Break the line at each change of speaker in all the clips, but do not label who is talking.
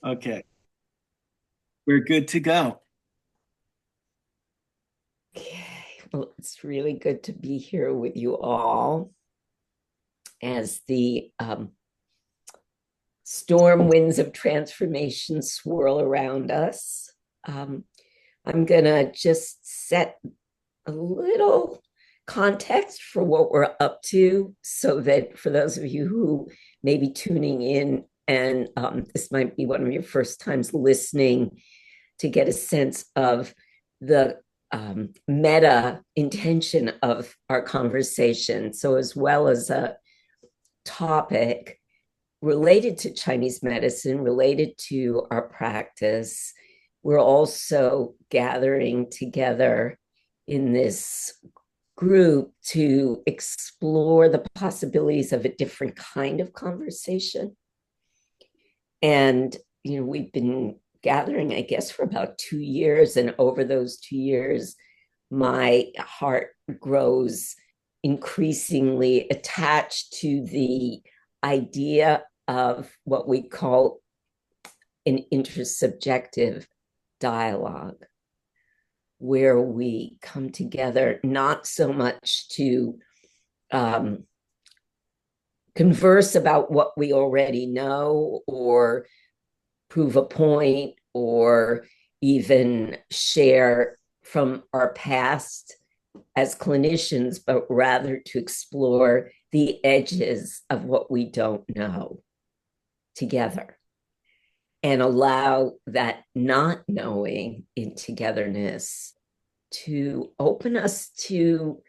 Okay, we're good to go.
Okay, well, it's really good to be here with you all as the storm winds of transformation swirl around us. Um, I'm going to just set a little context for what we're up to so that for those of you who may be tuning in, and this might be one of your first times listening, to get a sense of the meta intention of our conversation. So, as well as a topic related to Chinese medicine, related to our practice, we're also gathering together in this group to explore the possibilities of a different kind of conversation. And, we've been gathering, I guess, for about 2 years. And over those 2 years, my heart grows increasingly attached to the idea of what we call an intersubjective dialogue, where we come together not so much to um, converse about what we already know or prove a point or even share from our past as clinicians, but rather to explore the edges of what we don't know together and allow that not knowing in togetherness to open us to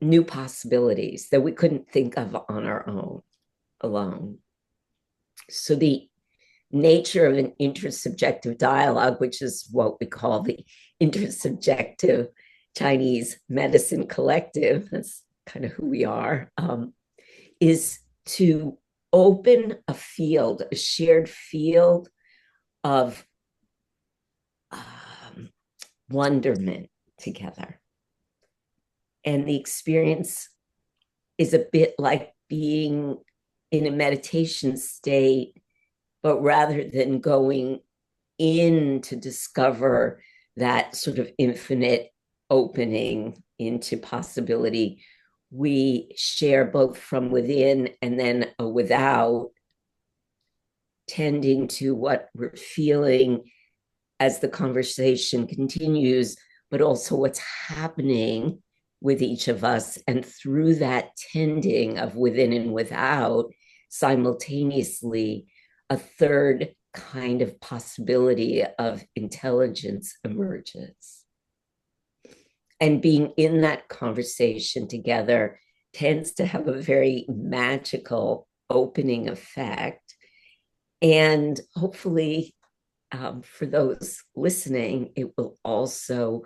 new possibilities that we couldn't think of on our own alone. So the nature of an intersubjective dialogue, which is what we call the intersubjective Chinese medicine collective, that's kind of who we are, is to open a field, a shared field of wonderment together. And the experience is a bit like being in a meditation state, but rather than going in to discover that sort of infinite opening into possibility, we share both from within and then a without, tending to what we're feeling as the conversation continues, but also what's happening with each of us. And through that tending of within and without, simultaneously, a third kind of possibility of intelligence emerges. And being in that conversation together tends to have a very magical opening effect. And hopefully, for those listening, it will also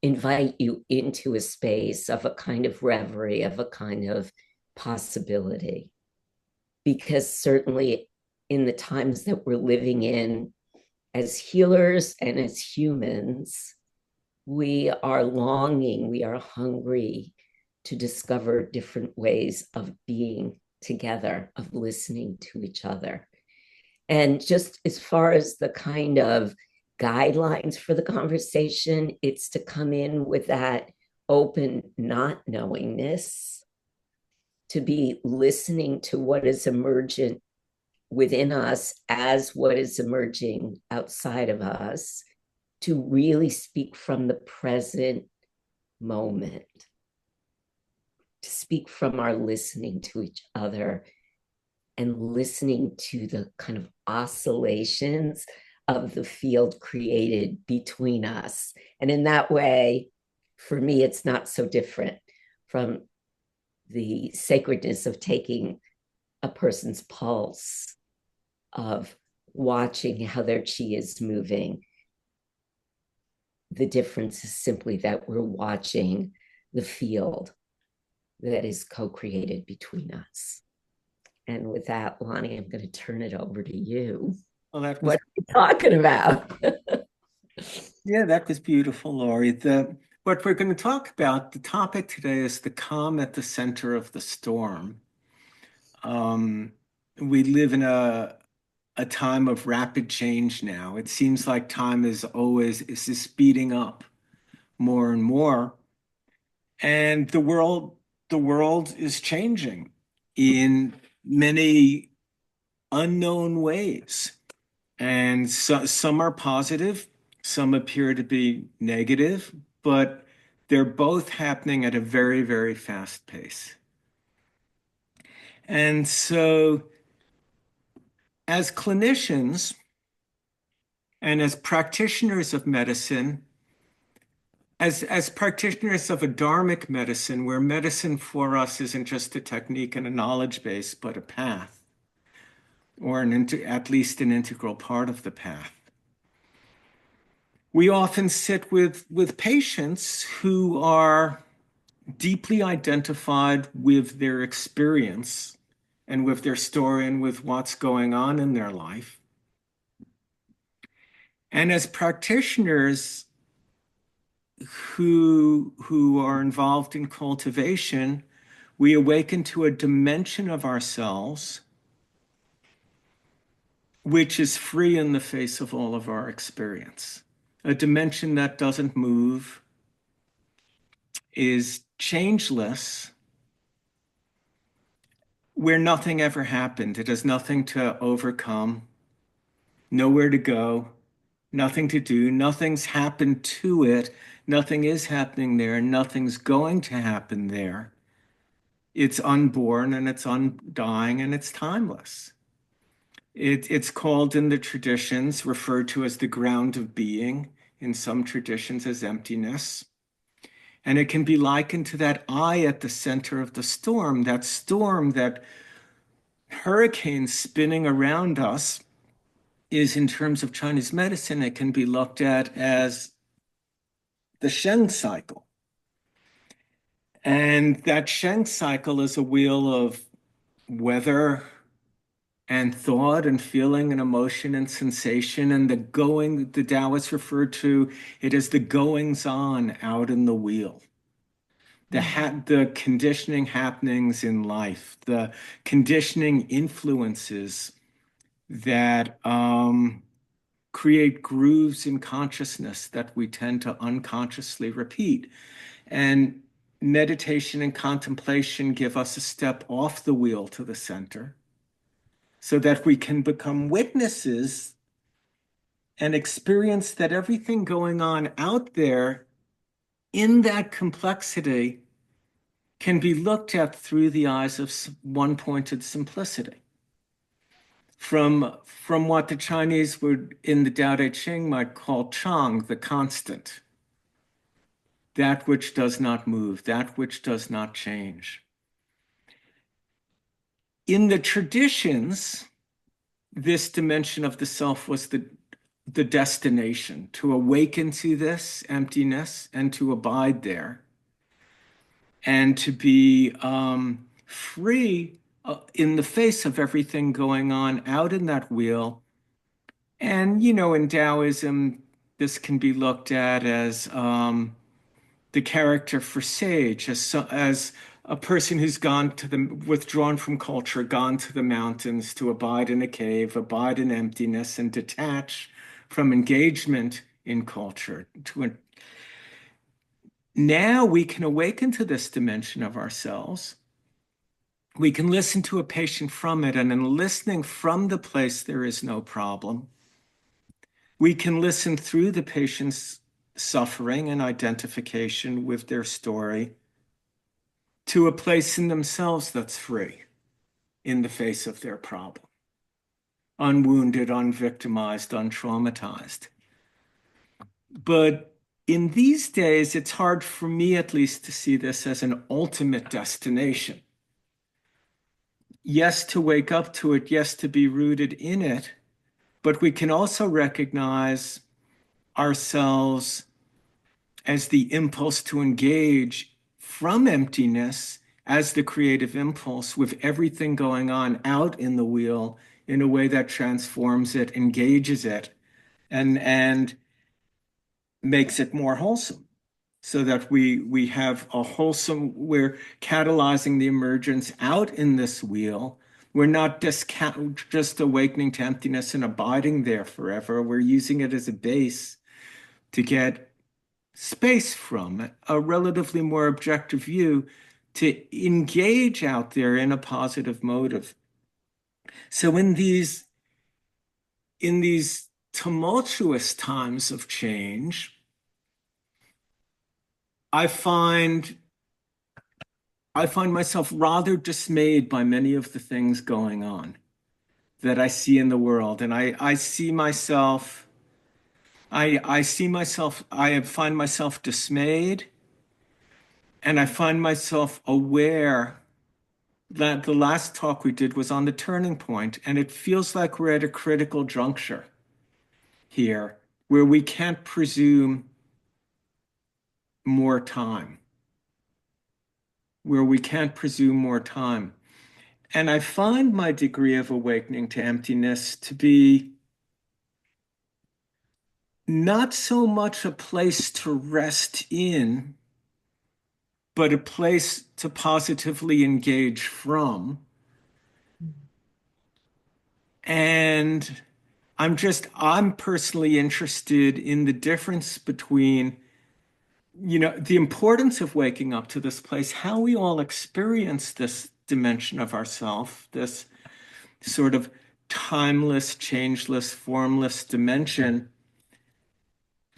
invite you into a space of a kind of reverie, of a kind of possibility. Because certainly in the times that we're living in, as healers and as humans, we are longing, we are hungry to discover different ways of being together, of listening to each other. And just as far as the kind of guidelines for the conversation, it's to come in with that open not knowingness, to be listening to what is emergent within us as what is emerging outside of us, to really speak from the present moment, to speak from our listening to each other and listening to the kind of oscillations of the field created between us. And in that way, for me, it's not so different from the sacredness of taking a person's pulse, of watching how their chi is moving. The difference is simply that we're watching the field that is co-created between us. And with that, Lonnie, I'm going to turn it over to you.
Well, that was
What are you talking about?
yeah, that was beautiful, Laurie. The what we're going to talk about, the topic today is the calm at the center of the storm. Um, we live in a time of rapid change now. It seems like time is speeding up more and more. And the world is changing in many unknown ways. And some are positive, some appear to be negative, but they're both happening at a very, very fast pace. And so, as clinicians and as practitioners of medicine, as practitioners of a dharmic medicine, where medicine for us isn't just a technique and a knowledge base, but a path, or at least an integral part of the path. We often sit with patients who are deeply identified with their experience and with their story and with what's going on in their life. And as practitioners who are involved in cultivation, we awaken to a dimension of ourselves which is free in the face of all of our experience. A dimension that doesn't move, is changeless, where nothing ever happened. It has nothing to overcome, nowhere to go, nothing to do, nothing's happened to it, nothing is happening there, nothing's going to happen there. It's unborn and it's undying and it's timeless. It's called in the traditions, referred to as the ground of being, in some traditions as emptiness. And it can be likened to that eye at the center of the storm, that hurricane spinning around us is, in terms of Chinese medicine, it can be looked at as the Sheng cycle. And that Sheng cycle is a wheel of weather and thought and feeling and emotion and sensation, and the Taoists refer to it as the goings on out in the wheel. The conditioning happenings in life, the conditioning influences that create grooves in consciousness that we tend to unconsciously repeat. And meditation and contemplation give us a step off the wheel to the center so that we can become witnesses and experience that everything going on out there in that complexity can be looked at through the eyes of one-pointed simplicity. From what the Chinese would, in the Tao Te Ching, might call Chang, the constant, that which does not move, that which does not change. In the traditions, this dimension of the self was the destination, to awaken to this emptiness and to abide there, and to be free in the face of everything going on out in that wheel. And, in Taoism, this can be looked at as the character for sage, as a person who's withdrawn from culture, gone to the mountains to abide in a cave, abide in emptiness, and detach from engagement in culture. Now we can awaken to this dimension of ourselves. We can listen to a patient from it, and in listening from the place there is no problem, we can listen through the patient's suffering and identification with their story to a place in themselves that's free in the face of their problem, unwounded, unvictimized, untraumatized. But in these days, it's hard for me, at least, to see this as an ultimate destination. Yes, to wake up to it, yes, to be rooted in it, but we can also recognize ourselves as the impulse to engage from emptiness as the creative impulse, with everything going on out in the wheel in a way that transforms it, engages it, and makes it more wholesome, so that we have a wholesome, we're catalyzing the emergence out in this wheel We're not just awakening to emptiness and abiding there forever. We're using it as a base to get space from, a relatively more objective view, to engage out there in a positive motive. So in these tumultuous times of change, I find I find myself rather dismayed by many of the things going on that I see in the world. And I see myself, I find myself dismayed, and I find myself aware that the last talk we did was on the turning point, and it feels like we're at a critical juncture here where we can't presume more time, where we can't presume more time. And I find my degree of awakening to emptiness to be not so much a place to rest in, but a place to positively engage from. And I'm personally interested in the difference between, the importance of waking up to this place, how we all experience this dimension of ourself, this sort of timeless, changeless, formless dimension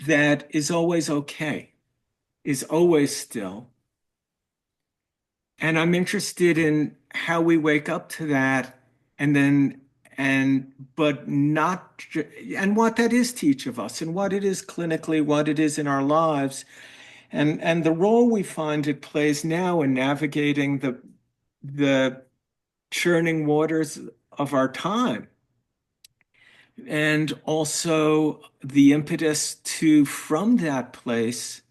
that is always okay, is always still. And I'm interested in how we wake up to that and then but not and what that is to each of us and what it is clinically, what it is in our lives, and the role we find it plays now in navigating the churning waters of our time, and also the impetus to, from that place,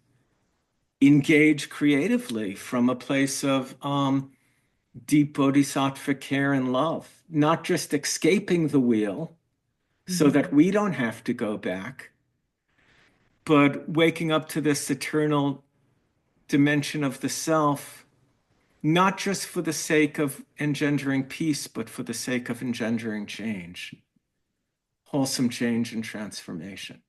engage creatively from a place of deep bodhisattva care and love, not just escaping the wheel so that we don't have to go back, but waking up to this eternal dimension of the self, not just for the sake of engendering peace, but for the sake of engendering change, wholesome change and transformation.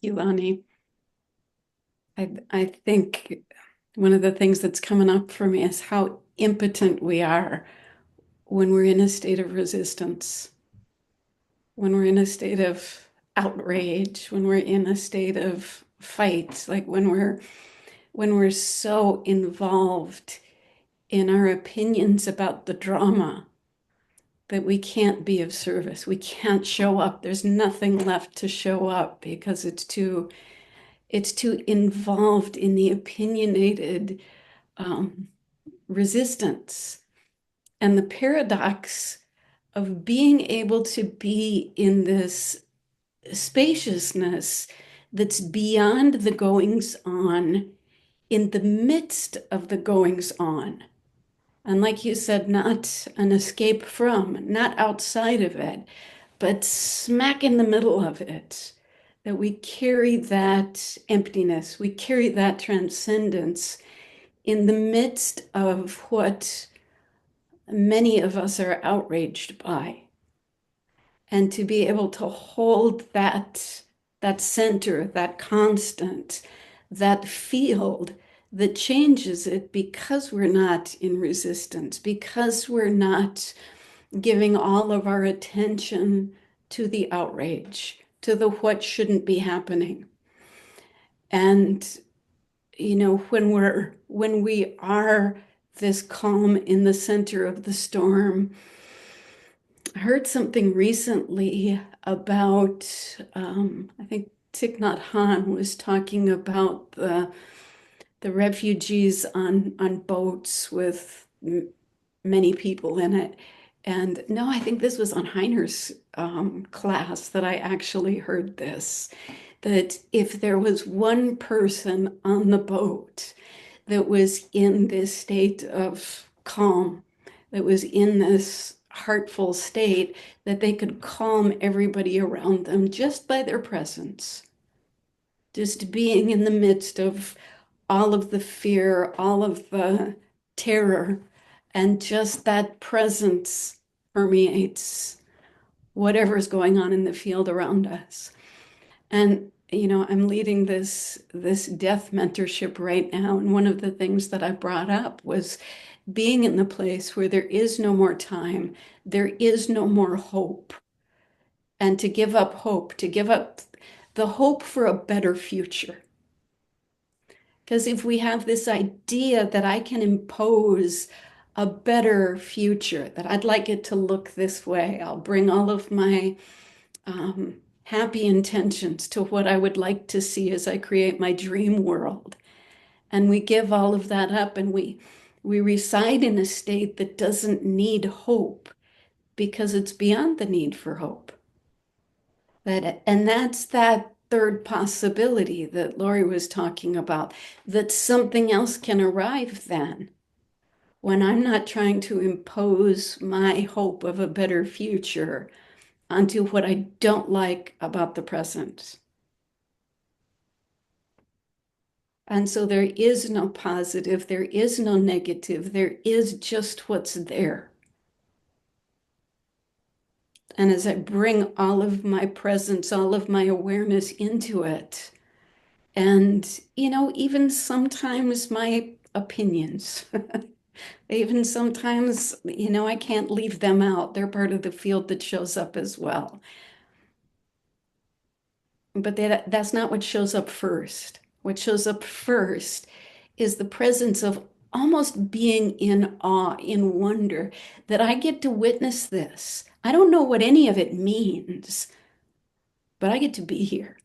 You, Lonny. I think one of the things that's coming up for me is how impotent we are when we're in a state of resistance, when we're in a state of outrage, when we're in a state of fight, like when we're so involved in our opinions about the drama that we can't be of service. We can't show up. There's nothing left to show up because it's too involved in the opinionated resistance. And the paradox of being able to be in this spaciousness that's beyond the goings on, in the midst of the goings on. And like you said, not an escape from, not outside of it, but smack in the middle of it. That we carry that emptiness, we carry that transcendence in the midst of what many of us are outraged by. And to be able to hold that center, that constant, that field that changes it because we're not in resistance, because we're not giving all of our attention to the outrage, to the what shouldn't be happening. And when we are this calm in the center of the storm, I heard something recently about I think Thich Nhat Hanh was talking about the refugees on boats with many people in it, And no, I think this was on Heiner's class that I actually heard this, that if there was one person on the boat that was in this state of calm, that was in this heartful state, that they could calm everybody around them just by their presence, just being in the midst of all of the fear, all of the terror, and just that presence permeates whatever's going on in the field around us. And I'm leading this death mentorship right now, and one of the things that I brought up was being in the place where there is no more time, there is no more hope, and to give up hope, to give up the hope for a better future. Because if we have this idea that I can impose a better future, that I'd like it to look this way, I'll bring all of my happy intentions to what I would like to see as I create my dream world. And we give all of that up, and we reside in a state that doesn't need hope because it's beyond the need for hope. And that's that third possibility that Lorie was talking about, that something else can arrive then when I'm not trying to impose my hope of a better future onto what I don't like about the present. And so there is no positive, there is no negative, there is just what's there. And as I bring all of my presence, all of my awareness into it, and, even sometimes my opinions, even sometimes, I can't leave them out. They're part of the field that shows up as well. But that's not what shows up first. What shows up first is the presence of almost being in awe, in wonder, that I get to witness this. I don't know what any of it means, but I get to be here.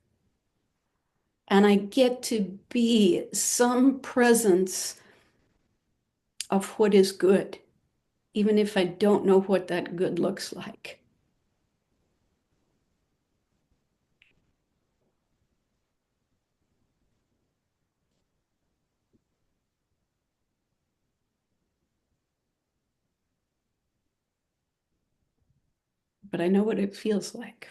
And I get to be some presence of what is good, even if I don't know what that good looks like. But I know what it feels like.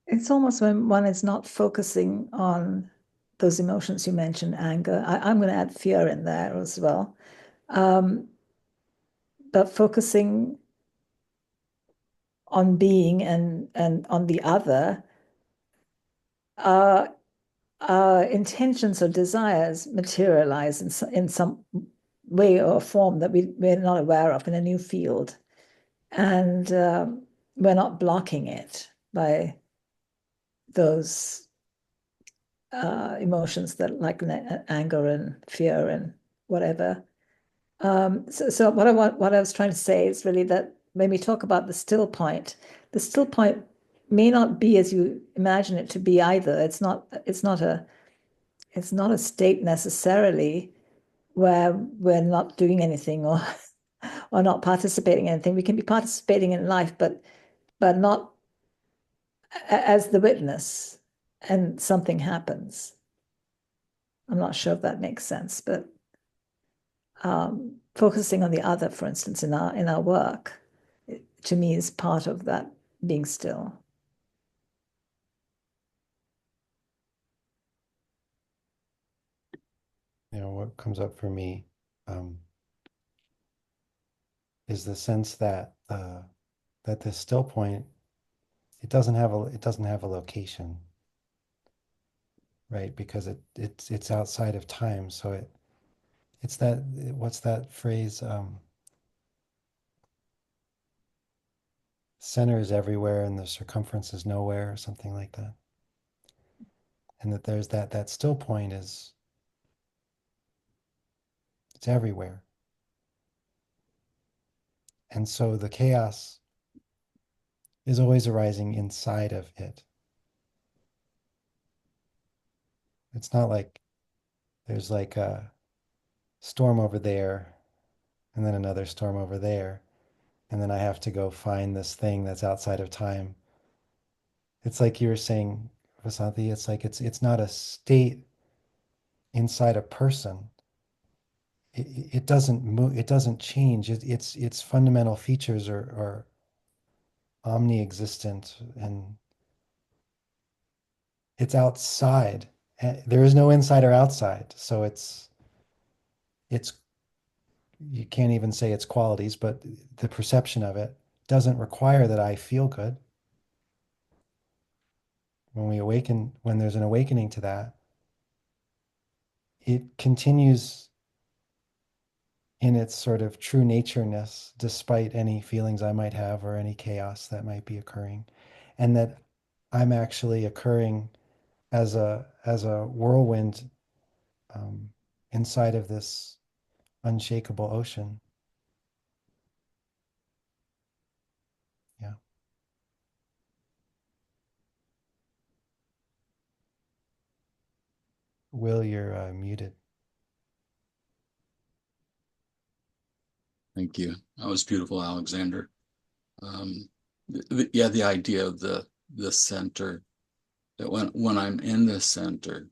It's almost when one is not focusing on those emotions you mentioned, anger. I'm going to add fear in there as well. But focusing on being and on the other, our intentions or desires materialize in some way or form that we're not aware of in a new field. And we're not blocking it by those emotions that like anger and fear and whatever. So what I was trying to say is really that when we talk about the still point may not be as you imagine it to be either. It's not a state necessarily where we're not doing anything or or not participating in anything. We can be participating in life, but not as the witness, and something happens. I'm not sure if that makes sense, but focusing on the other, for instance, in our work, to me is part of that being still.
What comes up for me is the sense that that this still point, it doesn't have a location, right? Because it's outside of time. So it's that, what's that phrase? Center is everywhere and the circumference is nowhere, or something like that. And that there's that still point it's everywhere. And so the chaos is always arising inside of it. It's not like there's like a storm over there and then another storm over there, and then I have to go find this thing that's outside of time. It's like you were saying, Vasanthi, it's like it's not a state inside a person. It doesn't move, it doesn't change. Its fundamental features are omni-existent, and it's outside. There is no inside or outside. So it's you can't even say its qualities, but the perception of it doesn't require that I feel good. When we awaken, when there's an awakening to that, it continues in its sort of true natureness, despite any feelings I might have or any chaos that might be occurring. And that I'm actually occurring as a whirlwind inside of this unshakable ocean. Yeah. Will, you're muted.
Thank you. That was beautiful, Alexander. Yeah, the idea of the center, that when I'm in the center,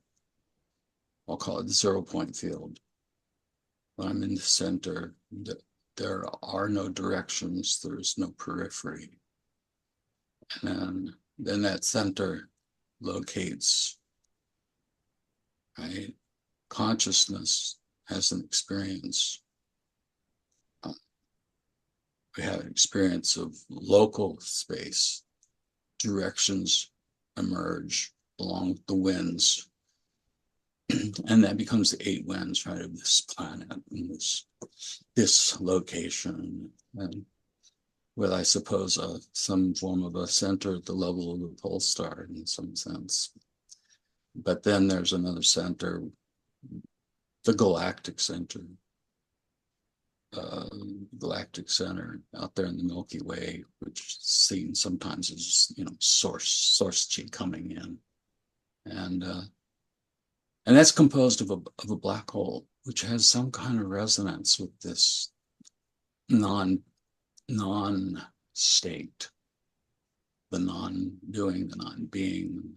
I'll call it the 0-point field. When I'm in the center, there are no directions, there's no periphery. And then that center locates, right? Consciousness has an experience. We have an experience of local space. Directions emerge along the winds. And that becomes the 8 winds, right, of this planet and this location. And with, I suppose, some form of a center at the level of the pole star in some sense. But then there's another center, the galactic center. Galactic center out there in the Milky Way, which is seen sometimes as, source chi coming in. And that's composed of a black hole, which has some kind of resonance with this non-state, the non-doing, the non-being,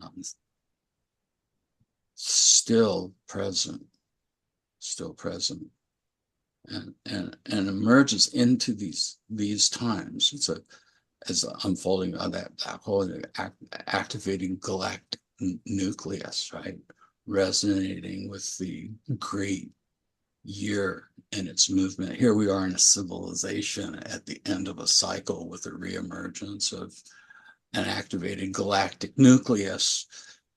still present, and emerges into these times. It's as unfolding of that black hole, activating galactic nucleus, right? Resonating with the great year and its movement. Here we are in a civilization at the end of a cycle with a reemergence of an activated galactic nucleus,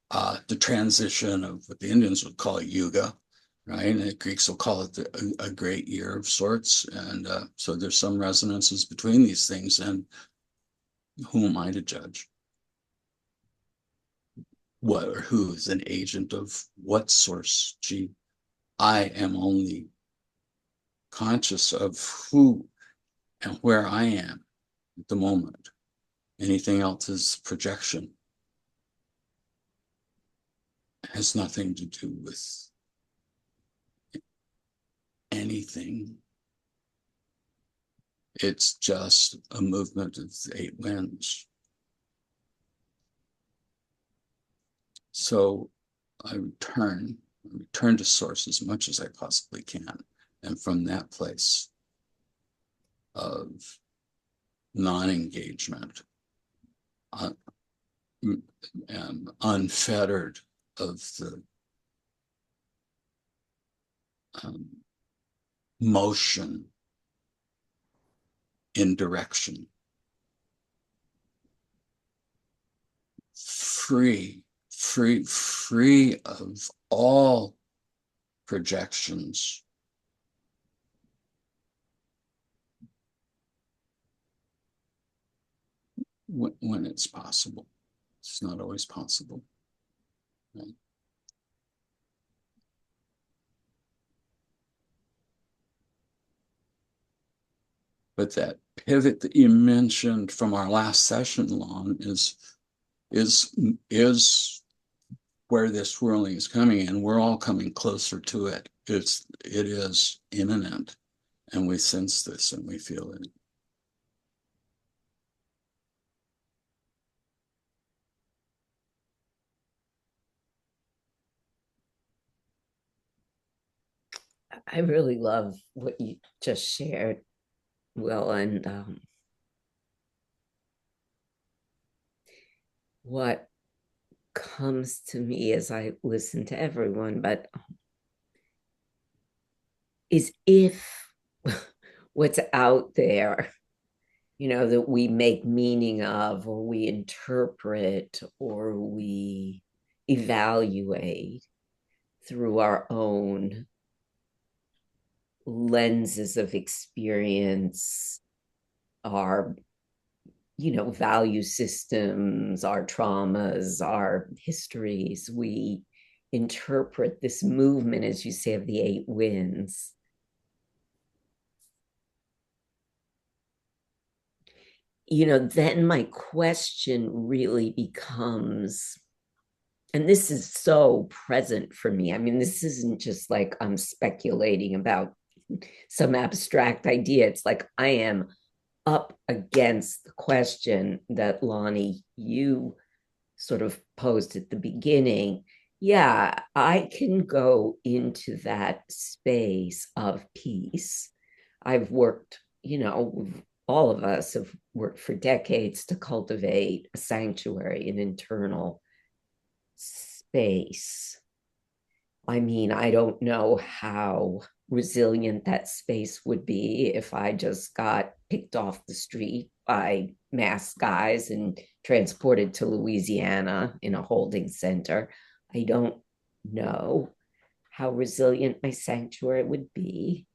the transition of what the Indians would call yuga, right? And the Greeks will call it a great year of sorts. And so there's some resonances between these things, and who am I to judge? What or who is an agent of what source? Gee, I am only conscious of who and where I am at the moment. Anything else is projection. It has nothing to do with anything. It's just a movement of the 8 winds. So I return to source as much as I possibly can. And from that place of non-engagement, unfettered of the motion in direction, free of all projections. When it's possible. It's not always possible. Right? But pivot that you mentioned from our last session, Lon, is where this swirling is coming, and we're all coming closer to it. It is imminent, and we sense this and we feel it.
I really love what you just shared, Will, and what comes to me as I listen to everyone, but is if what's out there, that we make meaning of, or we interpret, or we evaluate through our own lenses of experience, our value systems, our traumas, our histories. We interpret this movement, as you say, of the 8 winds. Then my question really becomes, and this is so present for me. I mean, this isn't just like I'm speculating about some abstract idea. It's like I am up against the question that, Lonny, you sort of posed at the beginning. Yeah, I can go into that space of peace. I've worked, all of us have worked for decades to cultivate a sanctuary, an internal space. I mean, I don't know how resilient that space would be if I just got picked off the street by masked guys and transported to Louisiana in a holding center. I don't know how resilient my sanctuary would be.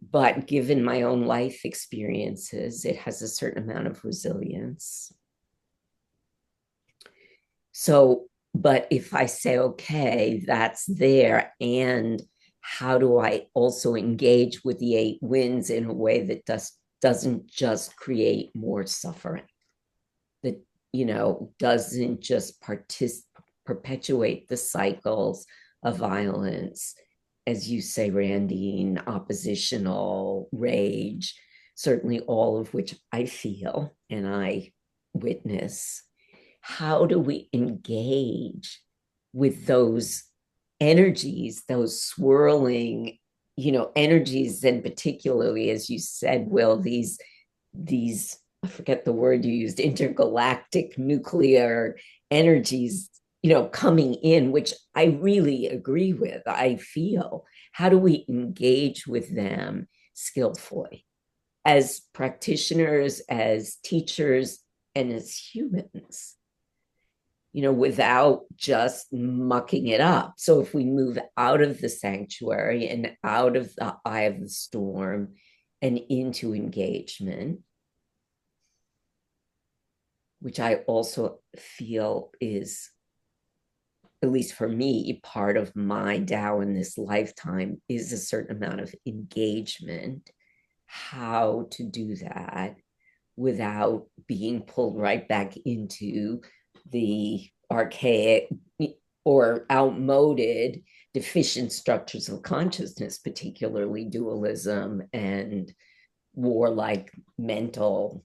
But given my own life experiences, it has a certain amount of resilience. So, but if I say, okay, that's there, and how do I also engage with the 8 winds in a way that doesn't just create more suffering, that, doesn't just perpetuate the cycles of violence, as you say, Randine, oppositional, rage, certainly all of which I feel and I witness. How do we engage with those energies, those swirling, energies, and particularly, as you said, Will, these, I forget the word you used, intergalactic nuclear energies, coming in, which I really agree with, I feel. How do we engage with them skillfully as practitioners, as teachers, and as humans? Without just mucking it up. So if we move out of the sanctuary and out of the eye of the storm and into engagement, which I also feel is, at least for me, part of my Tao in this lifetime, is a certain amount of engagement. How to do that without being pulled right back into the archaic or outmoded, deficient structures of consciousness, particularly dualism and warlike mental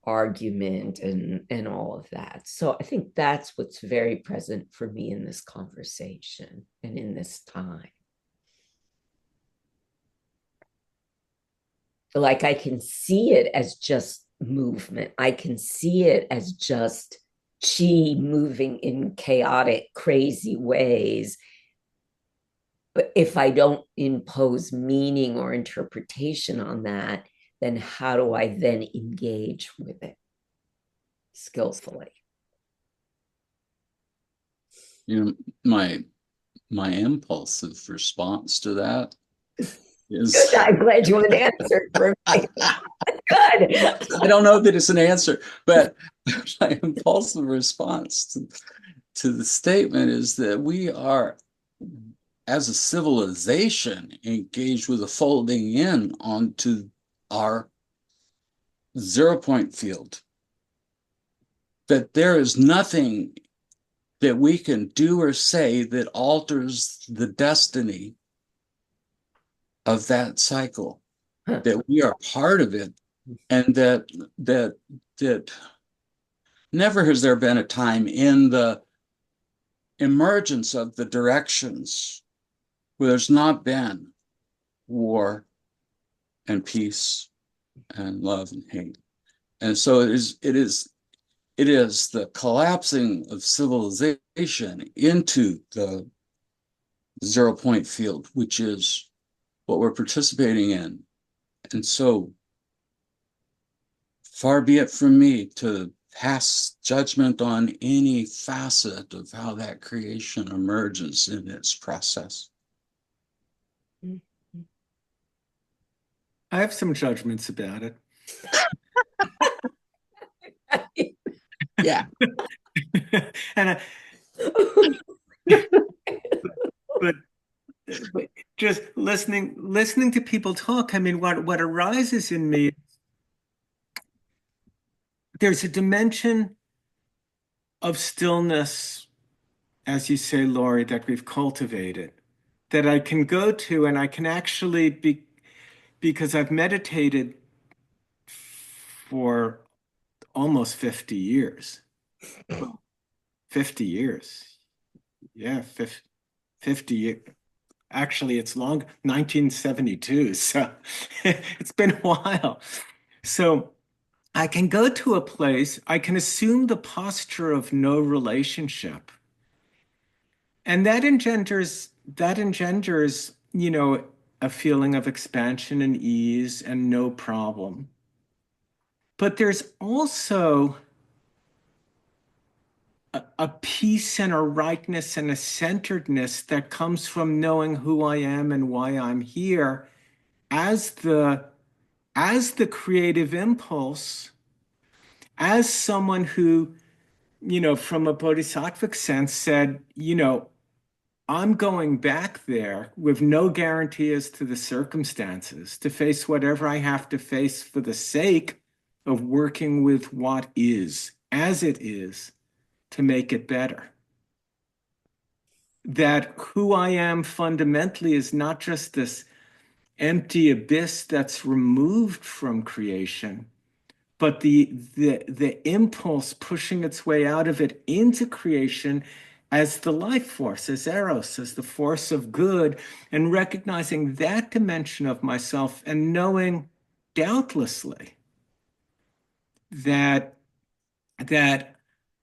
argument and all of that. So I think that's what's very present for me in this conversation and in this time. Like I can see it as just movement. I can see it as just chi moving in chaotic, crazy ways. But if I don't impose meaning or interpretation on that, then how do I then engage with it skillfully?
My impulsive response to that is
good. I'm glad you want to answer for me. Good.
I don't know that it's an answer, but my impulsive response to the statement is that we are, as a civilization, engaged with a folding in onto our 0 point field, that there is nothing that we can do or say that alters the destiny of that cycle, that we are part of it, and that never has there been a time in the emergence of the directions where there's not been war and peace and love and hate. And so it is the collapsing of civilization into the 0 point field, which is what we're participating in. And so far be it from me to pass judgment on any facet of how that creation emerges in its process.
I have some judgments about it.
Yeah.
and but just listening to people talk, I mean, what arises in me, there's a dimension of stillness, as you say, Lorie, that we've cultivated, that I can go to, and I can actually be, because I've meditated for almost 50 years. 50 years. Yeah, 50 years. Actually, it's long, 1972. So it's been a while. So I can go to a place, I can assume the posture of no relationship. And that engenders, a feeling of expansion and ease and no problem. But there's also a peace and a rightness and a centeredness that comes from knowing who I am and why I'm here as the creative impulse, as someone who, from a bodhisattvic sense said, I'm going back there with no guarantee as to the circumstances to face whatever I have to face for the sake of working with what is, as it is, to make it better. That who I am fundamentally is not just this empty abyss that's removed from creation, but the impulse pushing its way out of it into creation as the life force, as Eros, as the force of good, and recognizing that dimension of myself and knowing doubtlessly that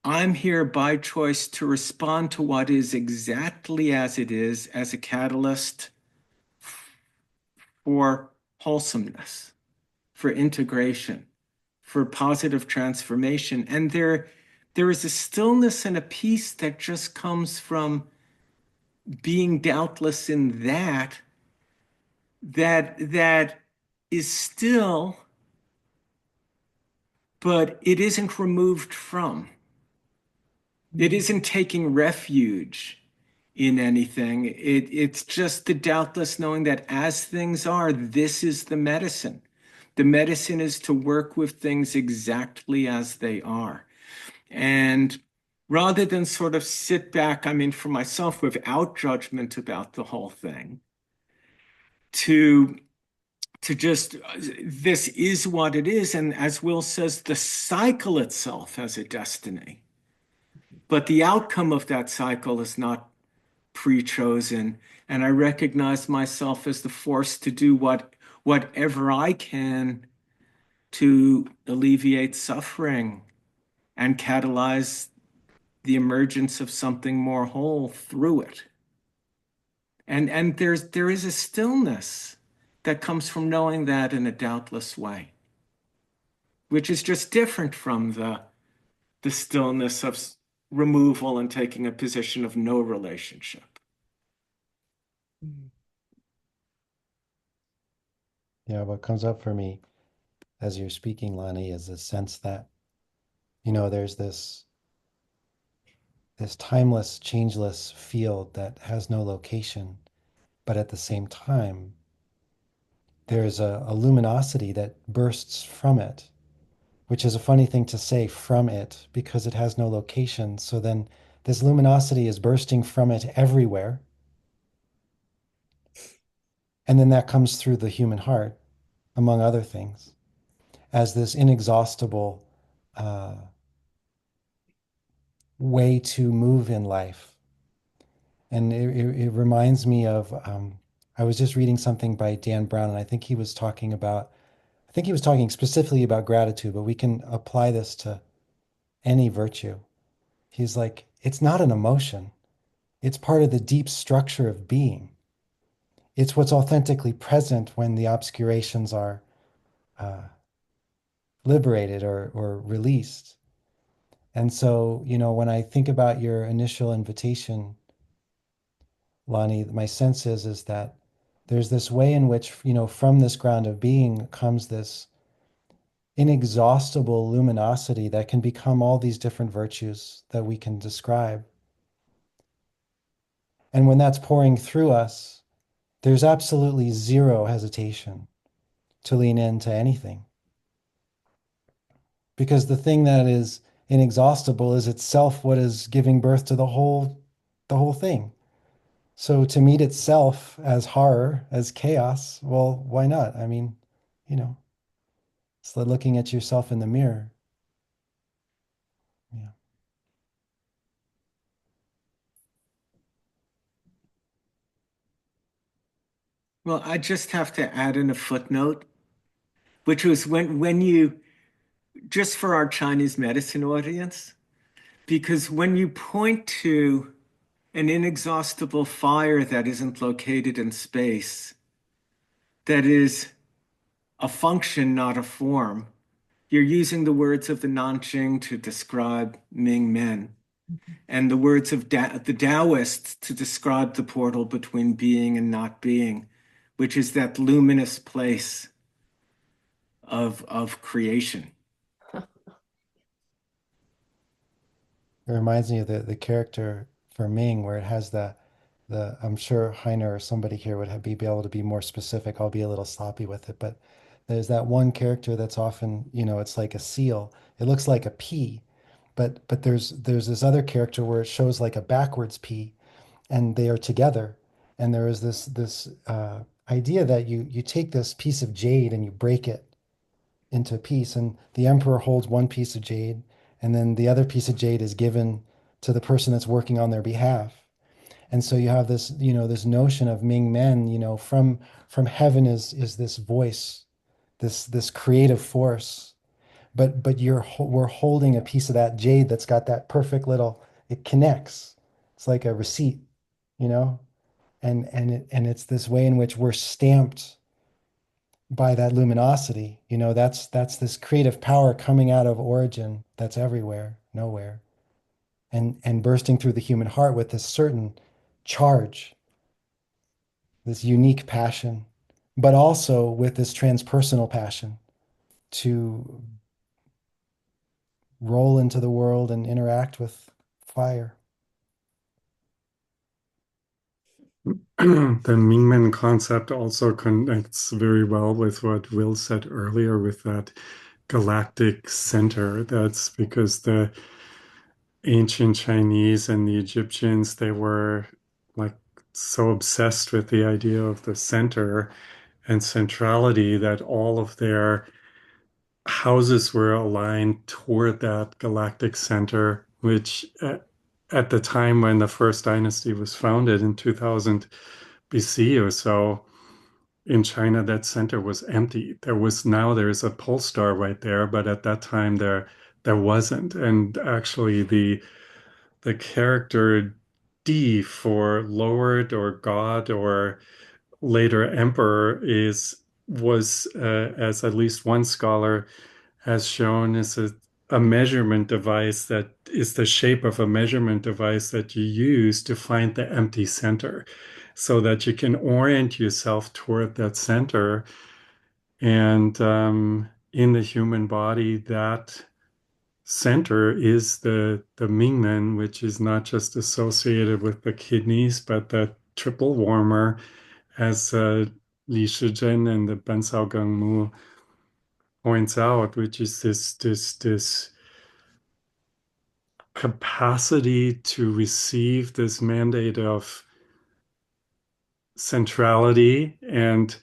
I'm here by choice to respond to what is exactly as it is, as a catalyst for wholesomeness, for integration, for positive transformation. And there is a stillness and a peace that just comes from being doubtless in that is still, but it isn't removed from. It isn't taking refuge in anything. It's just the doubtless knowing that as things are, this is the medicine. The medicine is to work with things exactly as they are. And rather than sort of sit back, I mean, for myself, without judgment about the whole thing, to just, this is what it is. And as Will says, the cycle itself has a destiny. But the outcome of that cycle is not pre-chosen. And I recognize myself as the force to do whatever I can to alleviate suffering and catalyze the emergence of something more whole through it. And there is a stillness that comes from knowing that in a doubtless way, which is just different from the stillness of removal and taking a position of no relationship.
Yeah, what comes up for me as you're speaking, Lonny, is a sense that, there's this timeless, changeless field that has no location, but at the same time, there's a luminosity that bursts from it. which is a funny thing to say from it because it has no location. So then this luminosity is bursting from it everywhere. And then that comes through the human heart, among other things, as this inexhaustible uh, way to move in life. And it reminds me of, I was just reading something by Dan Brown, and I think he was talking specifically about gratitude, but we can apply this to any virtue. He's like, it's not an emotion. It's part of the deep structure of being. It's what's authentically present when the obscurations are uh, liberated or released. And so, when I think about your initial invitation, Lonnie, my sense is that there's this way in which, from this ground of being comes this inexhaustible luminosity that can become all these different virtues that we can describe. And when that's pouring through us, there's absolutely zero hesitation to lean into anything. Because the thing that is inexhaustible is itself what is giving birth to the whole thing. So to meet itself as horror, as chaos, well, why not? I mean, you know, it's like looking at yourself in the mirror. Yeah.
Well, I just have to add in a footnote, which was when you, just for our Chinese medicine audience, because when you point to an inexhaustible fire that isn't located in space, that is a function, not a form, you're using the words of the Nanjing to describe Mingmen, and the words of the Taoists to describe the portal between being and not being, which is that luminous place of creation.
It reminds me of the character for Ming, where it has I'm sure Heiner or somebody here would be able to be more specific. I'll be a little sloppy with it, but there's that one character that's often, it's like a seal. It looks like a P, but there's this other character where it shows like a backwards P, and they are together. And there is this idea that you take this piece of jade and you break it into a piece, and the emperor holds one piece of jade, and then the other piece of jade is given to the person that's working on their behalf. And so you have this notion of Mingmen, from heaven is this voice, this creative force, but we're holding a piece of that jade that's got that perfect little, it connects. It's like a receipt, you know, and it's this way in which we're stamped by that luminosity. That's this creative power coming out of origin that's everywhere, nowhere, and bursting through the human heart with this certain charge, this unique passion, but also with this transpersonal passion to roll into the world and interact with fire.
The Mingmen concept also connects very well with what Will said earlier with that galactic center. That's because the ancient Chinese and the Egyptians, they were like so obsessed with the idea of the center and centrality that all of their houses were aligned toward that galactic center, which at the time when the first dynasty was founded in 2000 BC or so, in China, that center was empty. There's a pole star right there, but at that time there wasn't. And actually the character D for Lord or God or later Emperor was as at least one scholar has shown, is a measurement device that is the shape of a measurement device that you use to find the empty center so that you can orient yourself toward that center. And in the human body, that center is the Mingmen, which is not just associated with the kidneys, but the triple warmer, as Li Shizhen and the Ben Gengmu points out, which is this capacity to receive this mandate of centrality and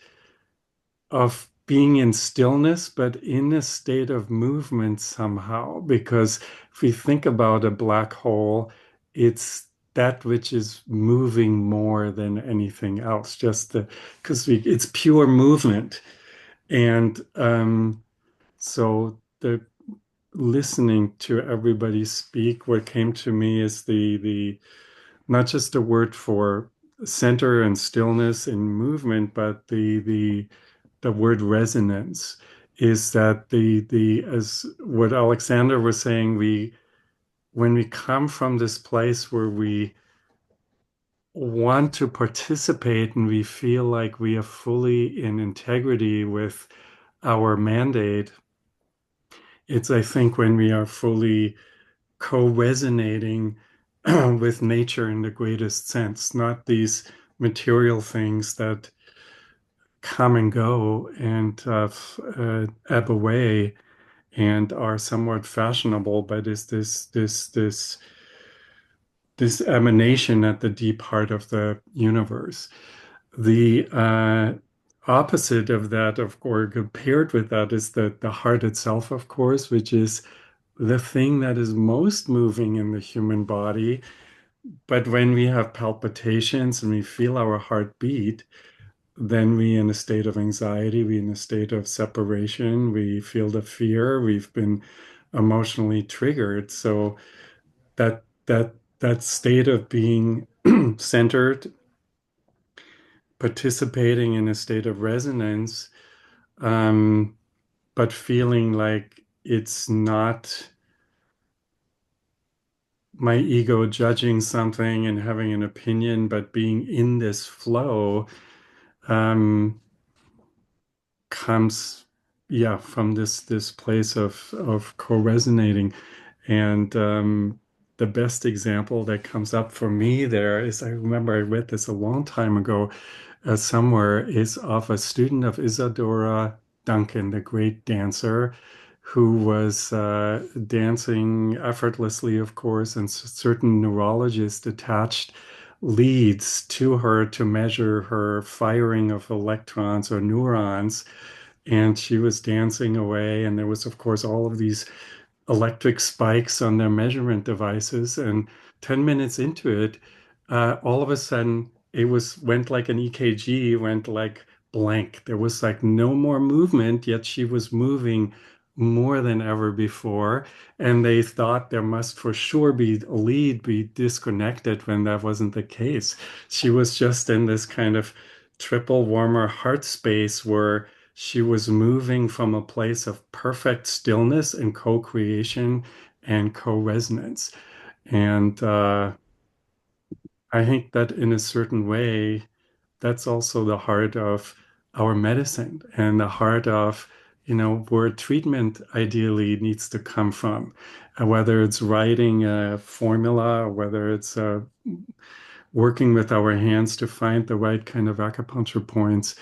of being in stillness, but in a state of movement somehow. Because if we think about a black hole, it's that which is moving more than anything else, just because it's pure movement. And so the listening to everybody speak, what came to me is the not just a word for center and stillness and movement, but the word resonance is that the as what Alexander was saying, we when we come from this place where we want to participate and we feel like we are fully in integrity with our mandate, it's I think when we are fully co-resonating with nature in the greatest sense, not these material things that come and go and ebb away and are somewhat fashionable, but is this emanation at the deep heart of the universe. The opposite of that, of course, compared with that, is the heart itself, of course, which is the thing that is most moving in the human body. But when we have palpitations and we feel our heart beat, then we in a state of anxiety, we in a state of separation, we feel the fear, we've been emotionally triggered. So that state of being centered, participating in a state of resonance, um, but feeling like it's not my ego judging something and having an opinion, but being in this flow, um, comes, yeah, from this place of co-resonating. And the best example that comes up for me there is, I remember I read this a long time ago somewhere, is of a student of Isadora Duncan, the great dancer, who was dancing effortlessly, of course, and certain neurologists attached leads to her to measure her firing of electrons or neurons. And she was dancing away, and there was, of course, all of these electric spikes on their measurement devices. And 10 minutes into it, all of a sudden it went like an EKG, went like blank. There was like no more movement, yet she was moving more than ever before. And they thought there must for sure be a lead be disconnected when that wasn't the case. She was just in this kind of triple warmer heart space where she was moving from a place of perfect stillness and co-creation and co-resonance. And I think that in a certain way, that's also the heart of our medicine and the heart of, where treatment ideally needs to come from. Whether it's writing a formula or whether it's working with our hands to find the right kind of acupuncture points,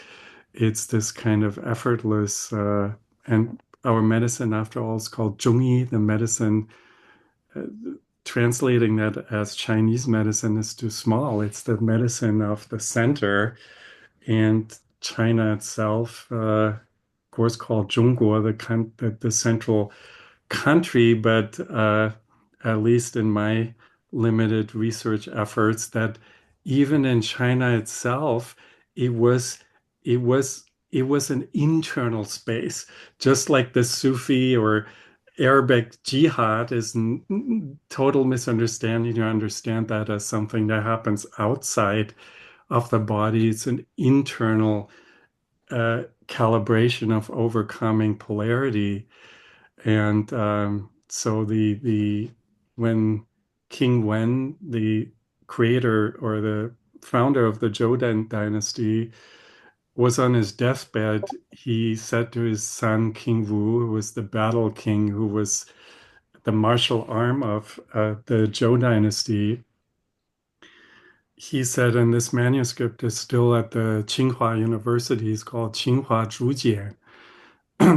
it's this kind of effortless, and our medicine, after all, is called Zhongyi, the medicine. Uh, Translating that as Chinese medicine is too small. It's the medicine of the center, and China itself, of course, called Zhongguo, the central country, but at least in my limited research efforts, that even in China itself, it was it was it was an internal space, just like the Sufi or Arabic jihad is total misunderstanding. You understand that as something that happens outside of the body. It's an internal calibration of overcoming polarity. And so the when King Wen, the creator or the founder of the Zhou dynasty, was on his deathbed, he said to his son King Wu, who was the battle king, who was the martial arm of the Zhou dynasty. He said, and this manuscript is still at the Tsinghua University, it's called Tsinghua Zhujian.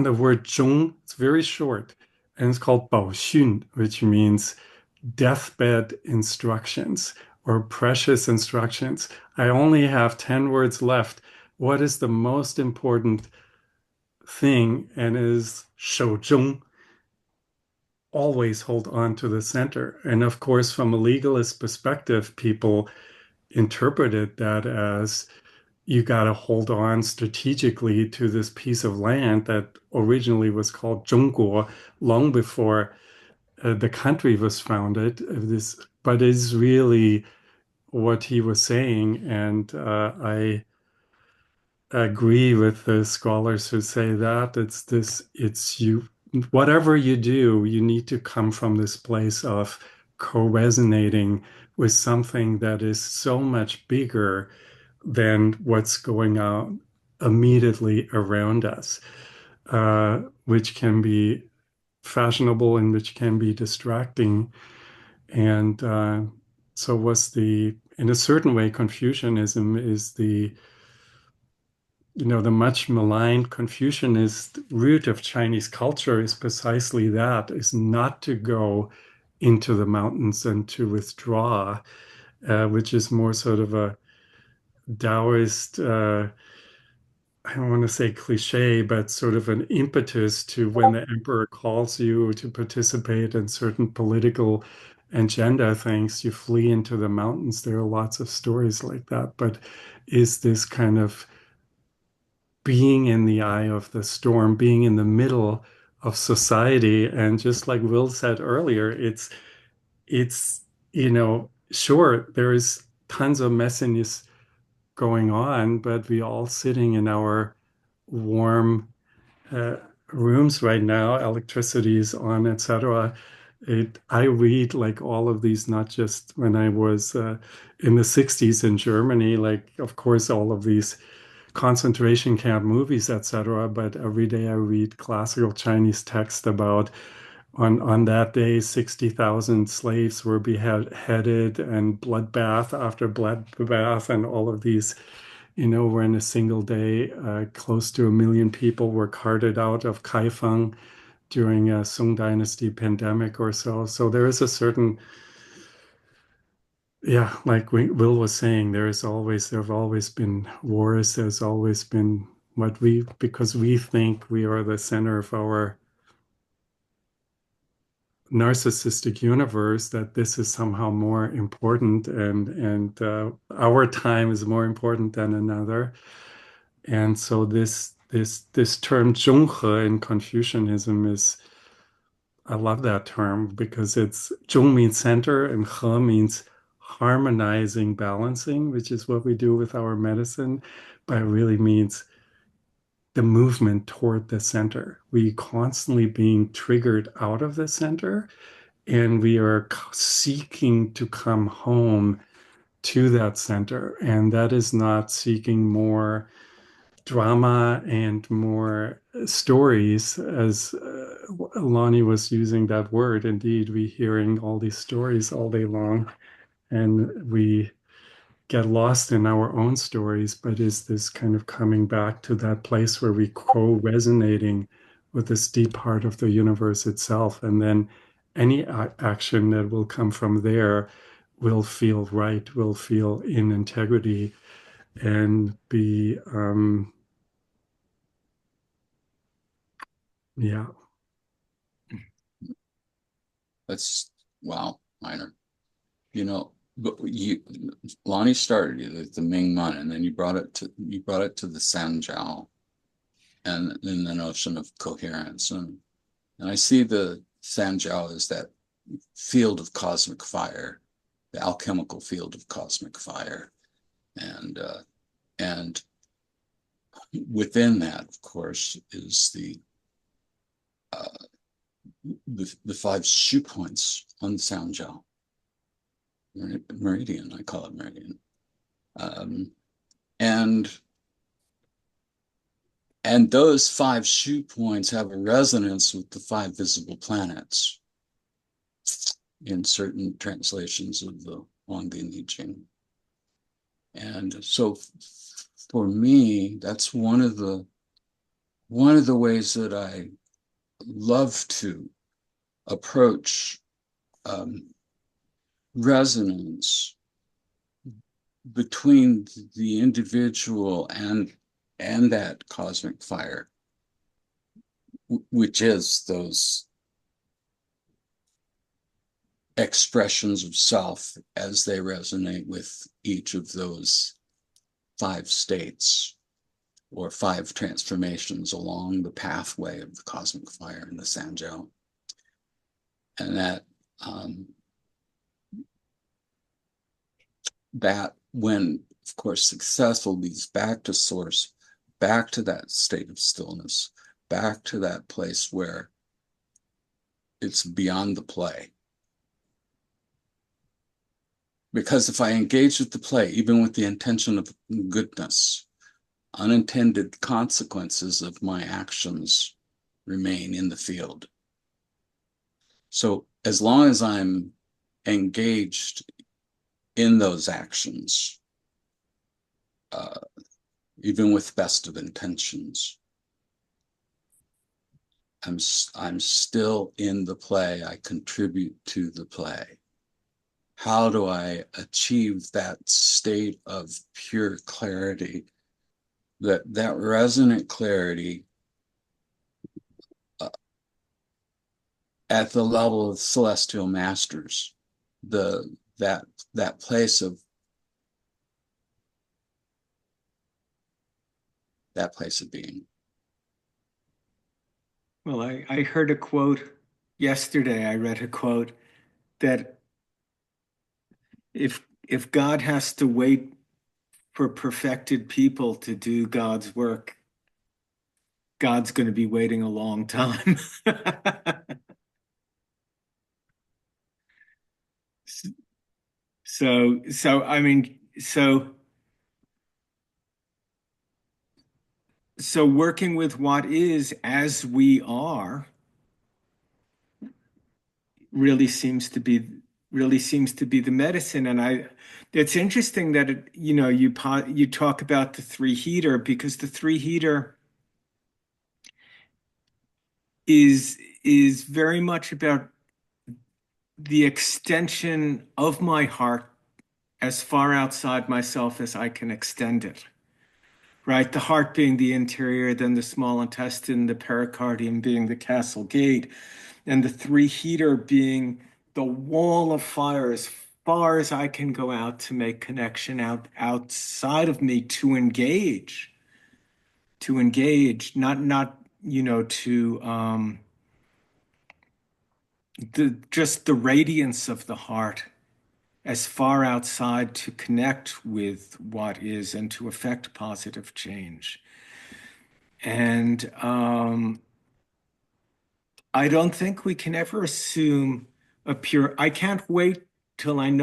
the word zhong. It's very short, and it's called 保训, which means deathbed instructions or precious instructions. I only have 10 words left. What is the most important thing? And is 守中, always hold on to the center. And of course, from a legalist perspective, people interpreted that as you got to hold on strategically to this piece of land that originally was called Zhongguo long before the country was founded. This, but it's really what he was saying, and I agree with the scholars who say that it's this, it's you, whatever you do, you need to come from this place of co-resonating with something that is so much bigger than what's going on immediately around us, which can be fashionable and which can be distracting. And so was the, in a certain way, Confucianism is the, the much maligned Confucianist root of Chinese culture is precisely that, is not to go into the mountains and to withdraw, which is more sort of a Taoist, I don't want to say cliche, but sort of an impetus to when the emperor calls you to participate in certain political agenda things, you flee into the mountains. There are lots of stories like that. But is this kind of being in the eye of the storm, being in the middle of society? And just like Will said earlier, it's, sure, there is tons of messiness going on, but we all sitting in our warm uh, rooms right now, electricity is on, etc. I read like all of these, not just when I was in the 60s in Germany, like of course all of these concentration camp movies, etc. But every day I read classical Chinese text about on that day 60,000 slaves were beheaded and bloodbath after bloodbath, and all of these, where in a single day, close to 1 million people were carted out of Kaifeng during a Song Dynasty pandemic or so. So there is a certain, yeah, like Will was saying, there have always been wars. There's always been because we think we are the center of our narcissistic universe, that this is somehow more important, and our time is more important than another. And so this term 中和 in Confucianism is, I love that term because it's 中 means center and 和 means harmonizing, balancing, which is what we do with our medicine, but it really means the movement toward the center. We constantly being triggered out of the center, and we are seeking to come home to that center. And that is not seeking more drama and more stories, as Lonnie was using that word. Indeed, we hearing all these stories all day long, and we get lost in our own stories. But is this kind of coming back to that place where we co-resonating with this deep part of the universe itself, and then any action that will come from there will feel right, will feel in integrity, and be yeah.
That's wow, Heiner. But Lonnie started you with the Mingmen, and then you brought it to the Sanjiao, and then the notion of coherence, and I see the Sanjiao as that field of cosmic fire, the alchemical field of cosmic fire, and within that, of course, is the 5 shoe points on the Sanjiao meridian. I call it meridian, and those 5 shoe points have a resonance with the 5 visible planets in certain translations of the Wangbin I Ching. And so for me, that's one of the one of the ways that I love to approach resonance between the individual and that cosmic fire, which is those expressions of self as they resonate with each of those 5 states or 5 transformations along the pathway of the cosmic fire in the Sanjiao. And that when, of course, successful, leads back to source, back to that state of stillness, back to that place where it's beyond the play. Because if I engage with the play, even with the intention of goodness, unintended consequences of my actions remain in the field. So as long as I'm engaged in those actions, even with best of intentions, I'm still in the play. I contribute to the play. How do I achieve that state of pure clarity, that resonant clarity at the level of celestial masters, that place of being?
Well, I heard a quote yesterday. I read a quote that if God has to wait for perfected people to do God's work, God's going to be waiting a long time. So I mean, so working with what is as we are really seems to be the medicine. And it's interesting that you talk about the 3-heater, because the 3-heater is very much about the extension of my heart as far outside myself as I can extend it. Right? The heart being the interior, then the small intestine, the pericardium being the castle gate, and the 3-heater being the wall of fire as far as I can go out to make connection outside of me, to engage, not just the radiance of the heart as far outside to connect with what is and to affect positive change. And I don't think we can ever assume I can't wait till I'm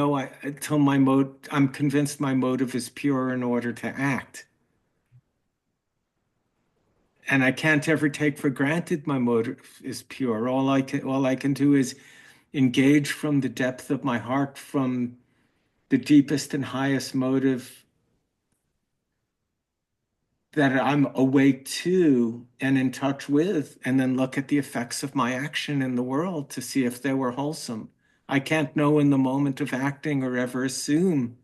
convinced my motive is pure in order to act. And I can't ever take for granted my motive is pure. All I can do is engage from the depth of my heart, from the deepest and highest motive that I'm awake to and in touch with, and then look at the effects of my action in the world to see if they were wholesome. I can't know in the moment of acting or ever assume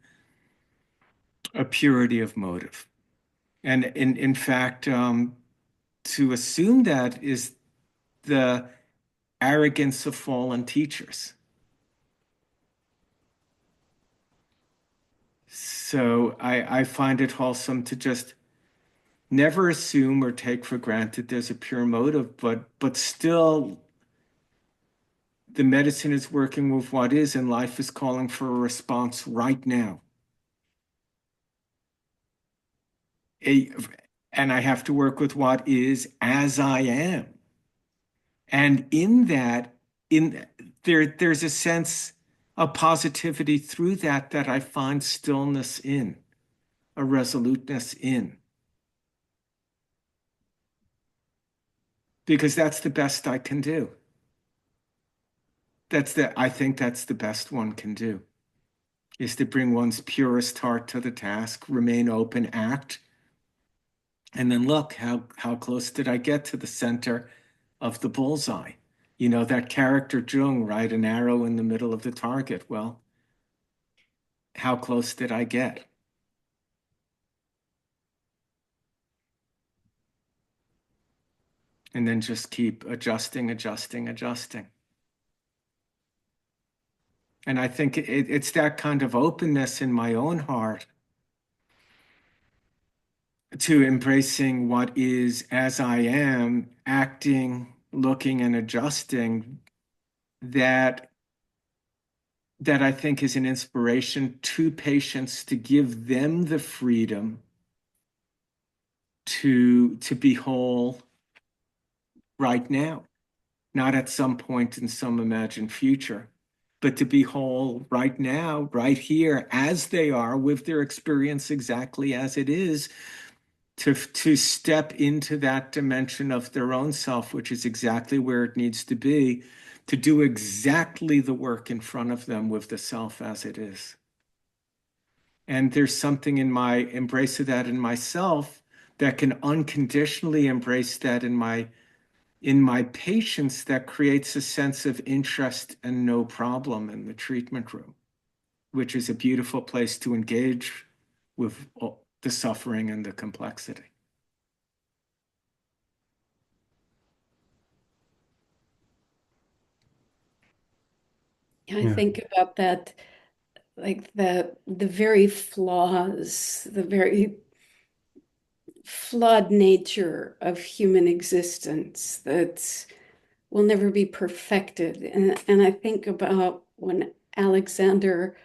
a purity of motive. And in fact, to assume that is the arrogance of fallen teachers. So I find it wholesome to just never assume or take for granted there's a pure motive, but still the medicine is working with what is, and life is calling for a response right now. And I have to work with what is as I am. And in that, there's a sense of positivity through that I find stillness in, a resoluteness in. Because that's the best I can do. I think that's the best one can do, is to bring one's purest heart to the task, remain open, act, And then look, how close did I get to the center of the bullseye? You know, that character Jung, right? An arrow in the middle of the target. Well, how close did I get? And then just keep adjusting, adjusting, adjusting. And I think it's that kind of openness in my own heart to embracing what is as I am, acting, looking, and adjusting that I think is an inspiration to patients to give them the freedom to be whole right now, not at some point in some imagined future, but to be whole right now, right here, as they are, with their experience exactly as it is, to step into that dimension of their own self, which is exactly where it needs to be, to do exactly the work in front of them with the self as it is. And there's something in my embrace of that in myself that can unconditionally embrace that in my patients, that creates a sense of interest and no problem in the treatment room, which is a beautiful place to engage with the suffering and the complexity.
I think about that, like the very flaws, the very flawed nature of human existence that will never be perfected. And I think about when Alexander,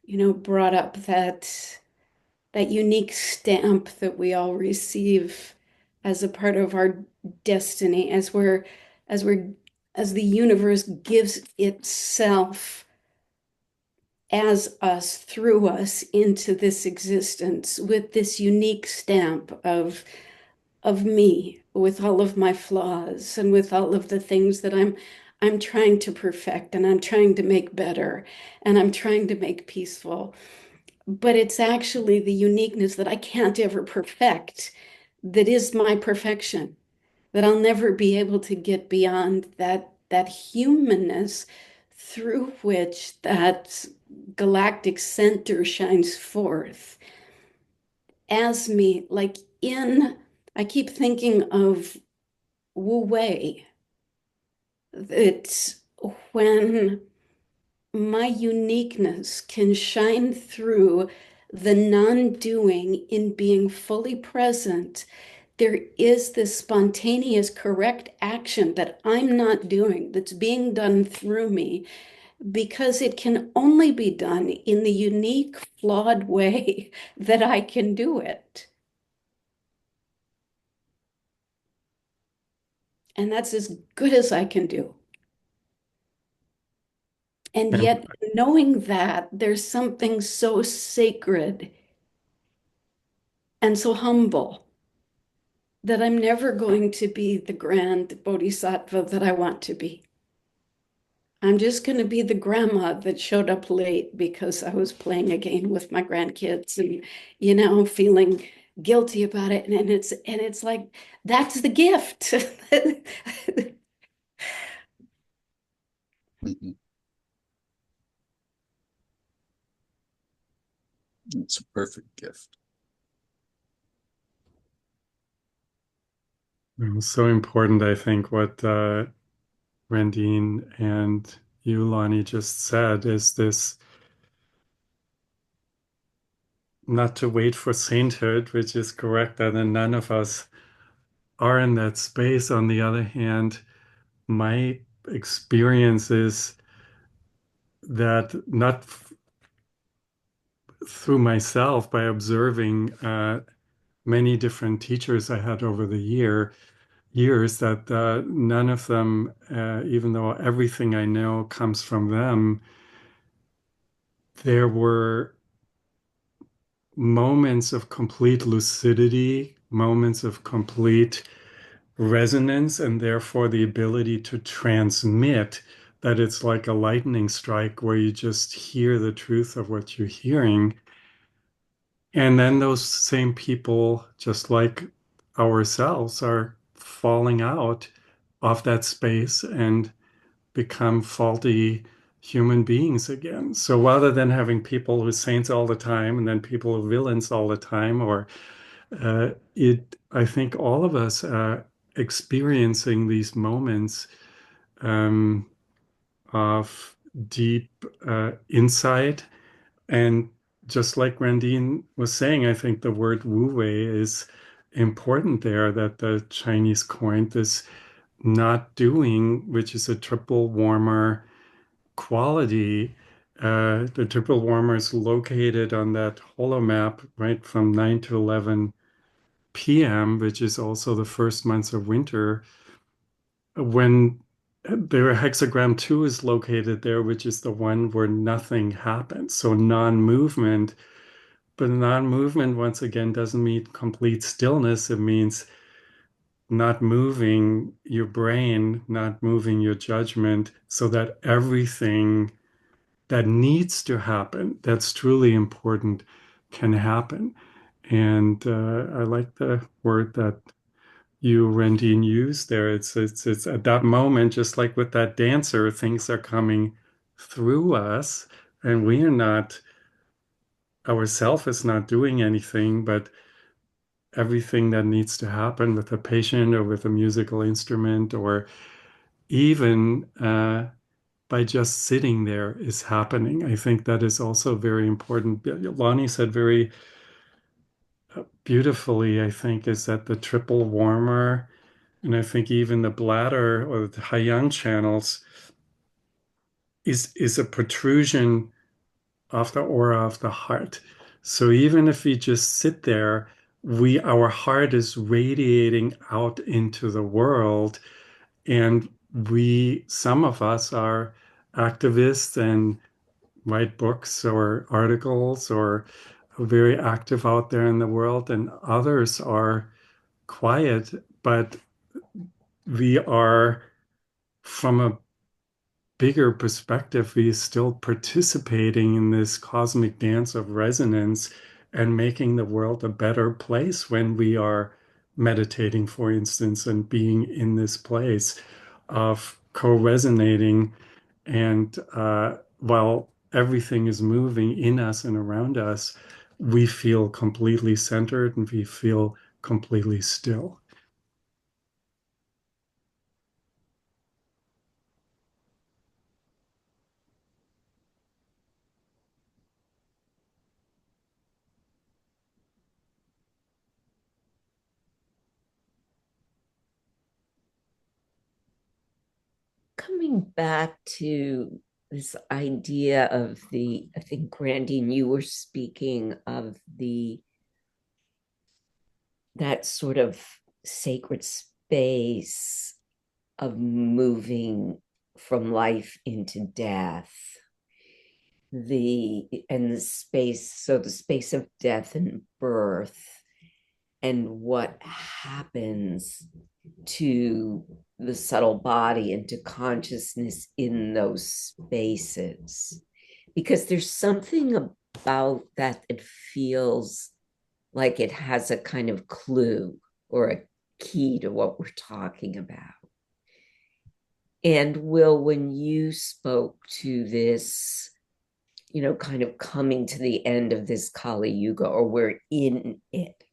brought up that unique stamp that we all receive as a part of our destiny, as we're as the universe gives itself as us, through us, into this existence with this unique stamp of me, with all of my flaws and with all of the things that I'm trying to perfect and I'm trying to make better and I'm trying to make peaceful. But it's actually the uniqueness that I can't ever perfect that is my perfection, that I'll never be able to get beyond that humanness through which that galactic center shines forth as me. I keep thinking of Wu Wei, that when my uniqueness can shine through the non-doing in being fully present, there is this spontaneous correct action that I'm not doing, that's being done through me, because it can only be done in the unique, flawed way that I can do it. And that's as good as I can do. And yet, knowing that, there's something so sacred and so humble that I'm never going to be the grand bodhisattva that I want to be. I'm just going to be the grandma that showed up late because I was playing a game with my grandkids and, feeling guilty about it. And it's like, that's the gift.
Mhm. It's a perfect gift.
It was so important, I think, what Randine and you, Lonnie, just said is this: not to wait for sainthood, which is correct, and none of us are in that space. On the other hand, my experience is that not through myself, by observing many different teachers I had over the years, that none of them, even though everything I know comes from them, there were moments of complete lucidity, moments of complete resonance, and therefore the ability to transmit, that it's like a lightning strike where you just hear the truth of what you're hearing. And then those same people, just like ourselves are falling out of that space and become faulty human beings again. So rather than having people who are saints all the time and then people who are villains all the time, or I think all of us are experiencing these moments um, of deep insight. And just like Randine was saying, I think the word wu wei is important there, that the Chinese coined this not doing, which is a triple warmer quality. The triple warmer is located on that holo map, right, from 9 to 11 p.m., which is also the first months of winter, when the hexagram 2 is located there, which is the one where nothing happens. So non-movement, but non-movement, once again, doesn't mean complete stillness. It means not moving your brain, not moving your judgment, so that everything that needs to happen, that's truly important, can happen. And I like the word that you, Rendine, used there. It's at that moment, just like with that dancer, things are coming through us, and we are not, ourself is not doing anything, but everything that needs to happen with a patient or with a musical instrument, or even by just sitting there, is happening. I think that is also very important. Lonnie said very beautifully, I think, is that the triple warmer, and I think even the bladder or the Haiyang channels is a protrusion of the aura of the heart. So even if we just sit there, our heart is radiating out into the world, and some of us are activists and write books or articles or are very active out there in the world, and others are quiet, but we are, from a bigger perspective, we are still participating in this cosmic dance of resonance and making the world a better place when we are meditating, for instance, and being in this place of co-resonating. And while everything is moving in us and around us, we feel completely centered and we feel completely still.
Coming back to this idea of I think, Randine, you were speaking of that sort of sacred space of moving from life into death, the space, so the space of death and birth, and what happens to the subtle body and to consciousness in those spaces. Because there's something about that that feels like it has a kind of clue or a key to what we're talking about. And Will, when you spoke to this, kind of coming to the end of this Kali Yuga, or we're in it,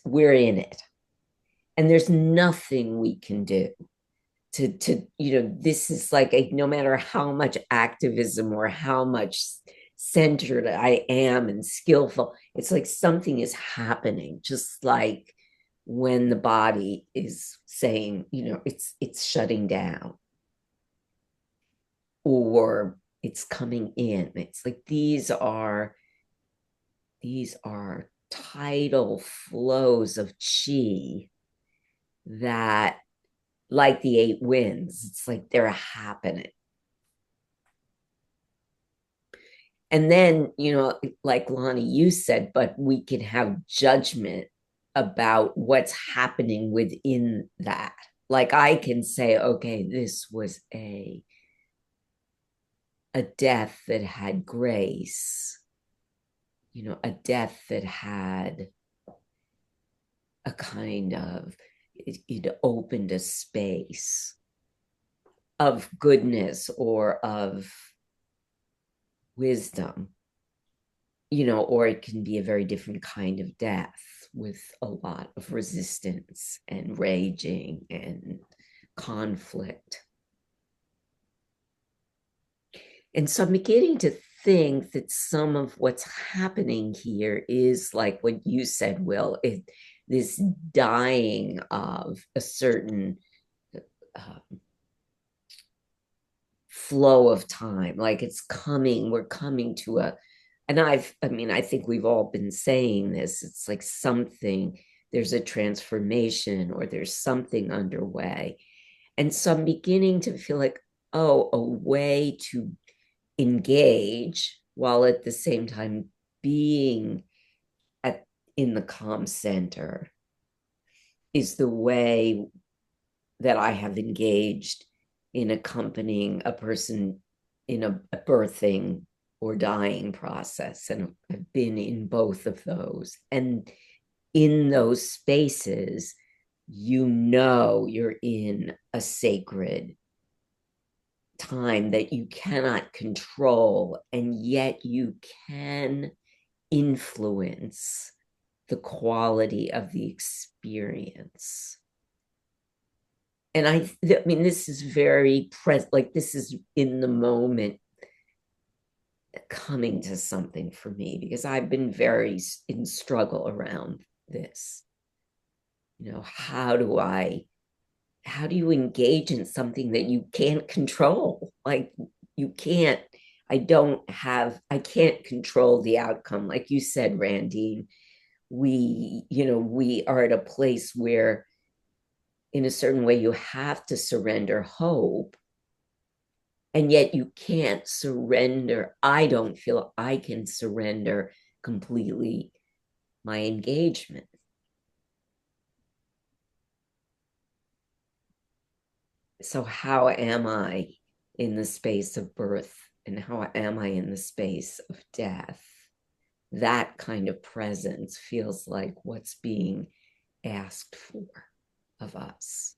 we're in it. And there's nothing we can do to this is like no matter how much activism or how much centered I am and skillful, it's like something is happening, just like when the body is saying, it's shutting down or it's coming in. It's like these are tidal flows of chi that, like the eight winds, it's like they're happening. And then, like Lonnie, you said, but we can have judgment about what's happening within that. Like I can say, okay, this was a death that had grace, a death that had a kind of, it opened a space of goodness or of wisdom, or it can be a very different kind of death with a lot of resistance and raging and conflict. And so I'm beginning to think that some of what's happening here is like what you said, Will, this dying of a certain flow of time, like we're coming to I think we've all been saying this, it's like there's a transformation or there's something underway. And so I'm beginning to feel like, a way to engage while at the same time being in the calm center is the way that I have engaged in accompanying a person in a birthing or dying process. And I've been in both of those. And in those spaces, you're in a sacred time that you cannot control, and yet you can influence the quality of the experience. And I mean, this is very present, like this is in the moment coming to something for me, because I've been very in struggle around this. How do you engage in something that you can't control? Like I can't control the outcome. Like you said, Randine, we are at a place where in a certain way you have to surrender hope, and yet you can't surrender. I don't feel I can surrender completely my engagement. So how am I in the space of birth, and how am I in the space of death? That kind of presence feels like what's being asked for of us.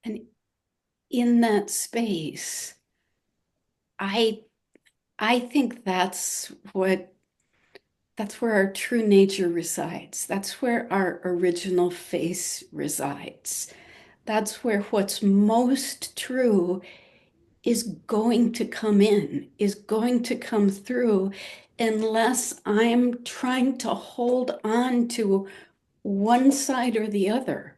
And in that space, I think that's where our true nature resides. That's where our original face resides. That's where what's most true is going to come in, is going to come through, unless I'm trying to hold on to one side or the other.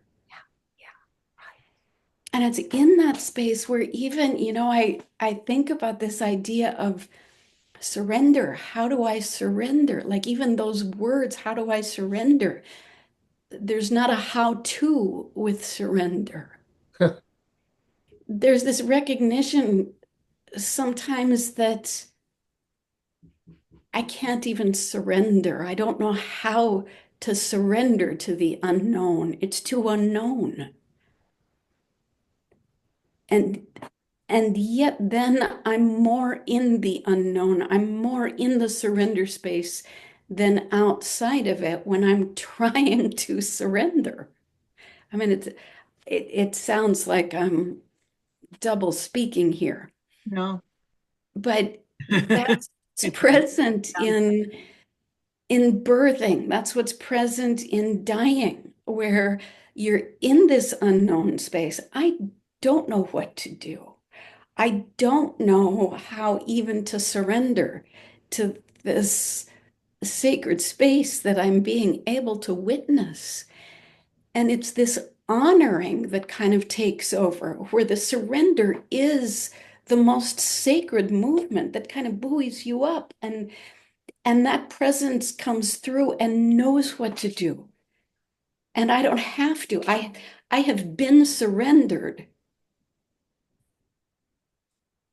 And it's in that space where even, I think about this idea of surrender. How do I surrender? Like even those words, how do I surrender? There's not a how-to with surrender. There's this recognition sometimes that I can't even surrender. I don't know how to surrender to the unknown. It's too unknown. And yet then I'm more in the unknown. I'm more in the surrender space than outside of it when I'm trying to surrender. I mean, it sounds like I'm double speaking here.
No.
But that's present in birthing. That's what's present in dying, where you're in this unknown space. I don't know what to do. I don't know how even to surrender to this sacred space that I'm being able to witness. And it's this honoring that kind of takes over, where the surrender is the most sacred movement that kind of buoys you up. And that presence comes through and knows what to do. And I don't have to. I have been surrendered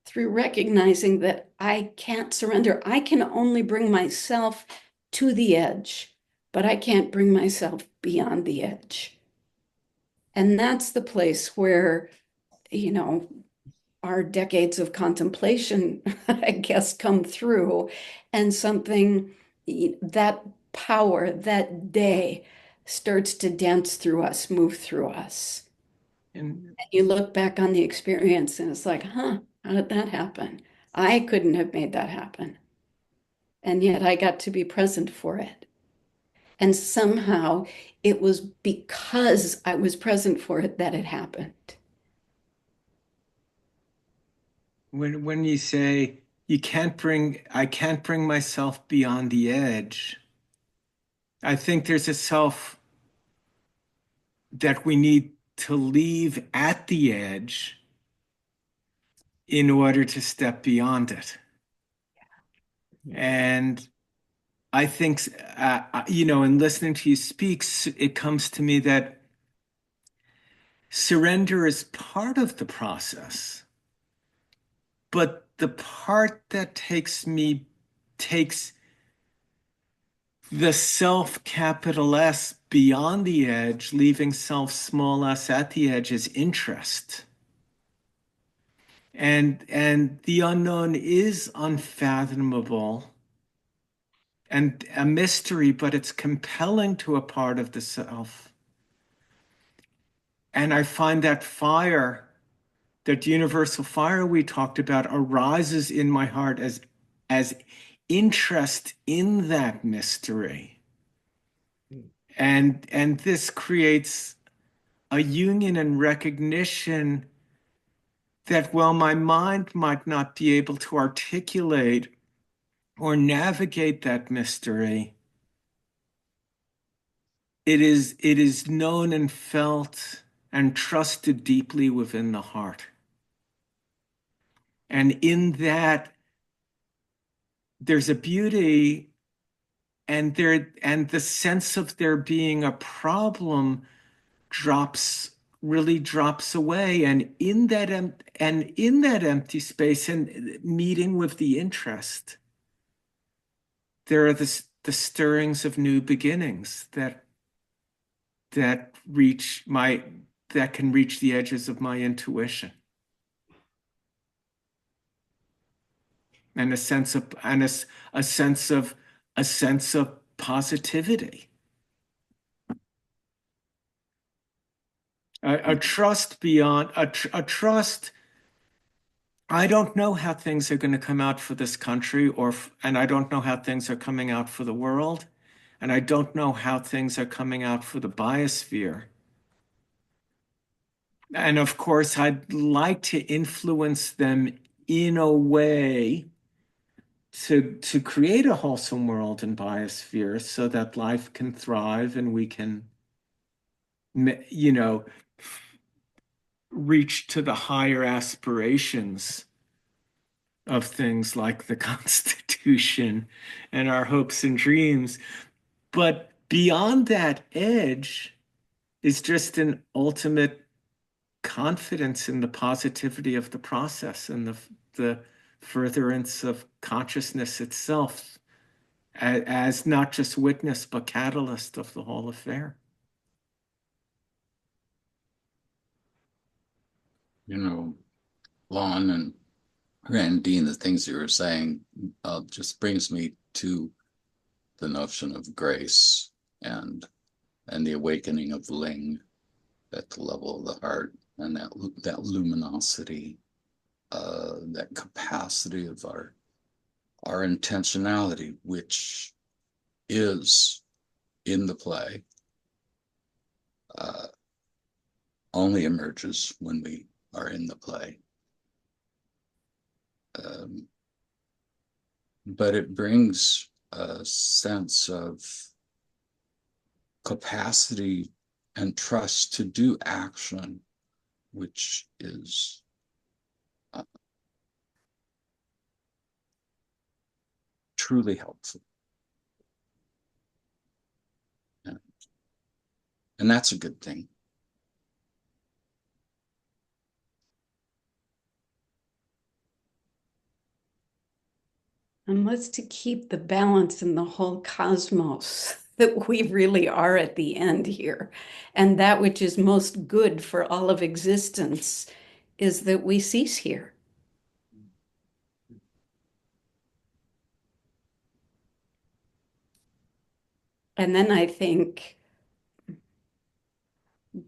through recognizing that I can't surrender. I can only bring myself to the edge, but I can't bring myself beyond the edge. And that's the place where, our decades of contemplation, I guess, come through, and something that power that day starts to dance through us, move through us.
And
You look back on the experience and it's like, huh, how did that happen? I couldn't have made that happen. And yet I got to be present for it. And somehow it was because I was present for it that it happened.
when you say I can't bring myself beyond the edge, I think there's a self that we need to leave at the edge in order to step beyond it. And I think, in listening to you speak, it comes to me that surrender is part of the process, but the part that takes the self capital S beyond the edge, leaving self small s at the edge, is interest. And the unknown is unfathomable and a mystery, but it's compelling to a part of the self. And I find that fire, that universal fire we talked about, arises in my heart as interest in that mystery. And this creates a union and recognition that while my mind might not be able to articulate or navigate that mystery, it is known and felt and trusted deeply within the heart. And in that, there's a beauty, and the sense of there being a problem really drops away. And in that empty space and meeting with the interest, there are the stirrings of new beginnings that can reach the edges of my intuition, and a sense of positivity, a trust beyond a trust. I don't know how things are going to come out for this country, and I don't know how things are coming out for the world, and I don't know how things are coming out for the biosphere. And of course, I'd like to influence them in a way to create a wholesome world and biosphere so that life can thrive and we can, reach to the higher aspirations of things like the Constitution and our hopes and dreams. But beyond that edge is just an ultimate confidence in the positivity of the process and the furtherance of consciousness itself as not just witness but catalyst of the whole affair.
Lon and Randine, the things you were saying just brings me to the notion of grace and the awakening of Ling at the level of the heart, and that luminosity, that capacity of our intentionality, which is in the play, only emerges when we are in the play. But it brings a sense of capacity and trust to do action, which is truly helpful. And that's a good thing.
And let's to keep the balance in the whole cosmos that we really are at the end here. And that which is most good for all of existence is that we cease here. And then I think,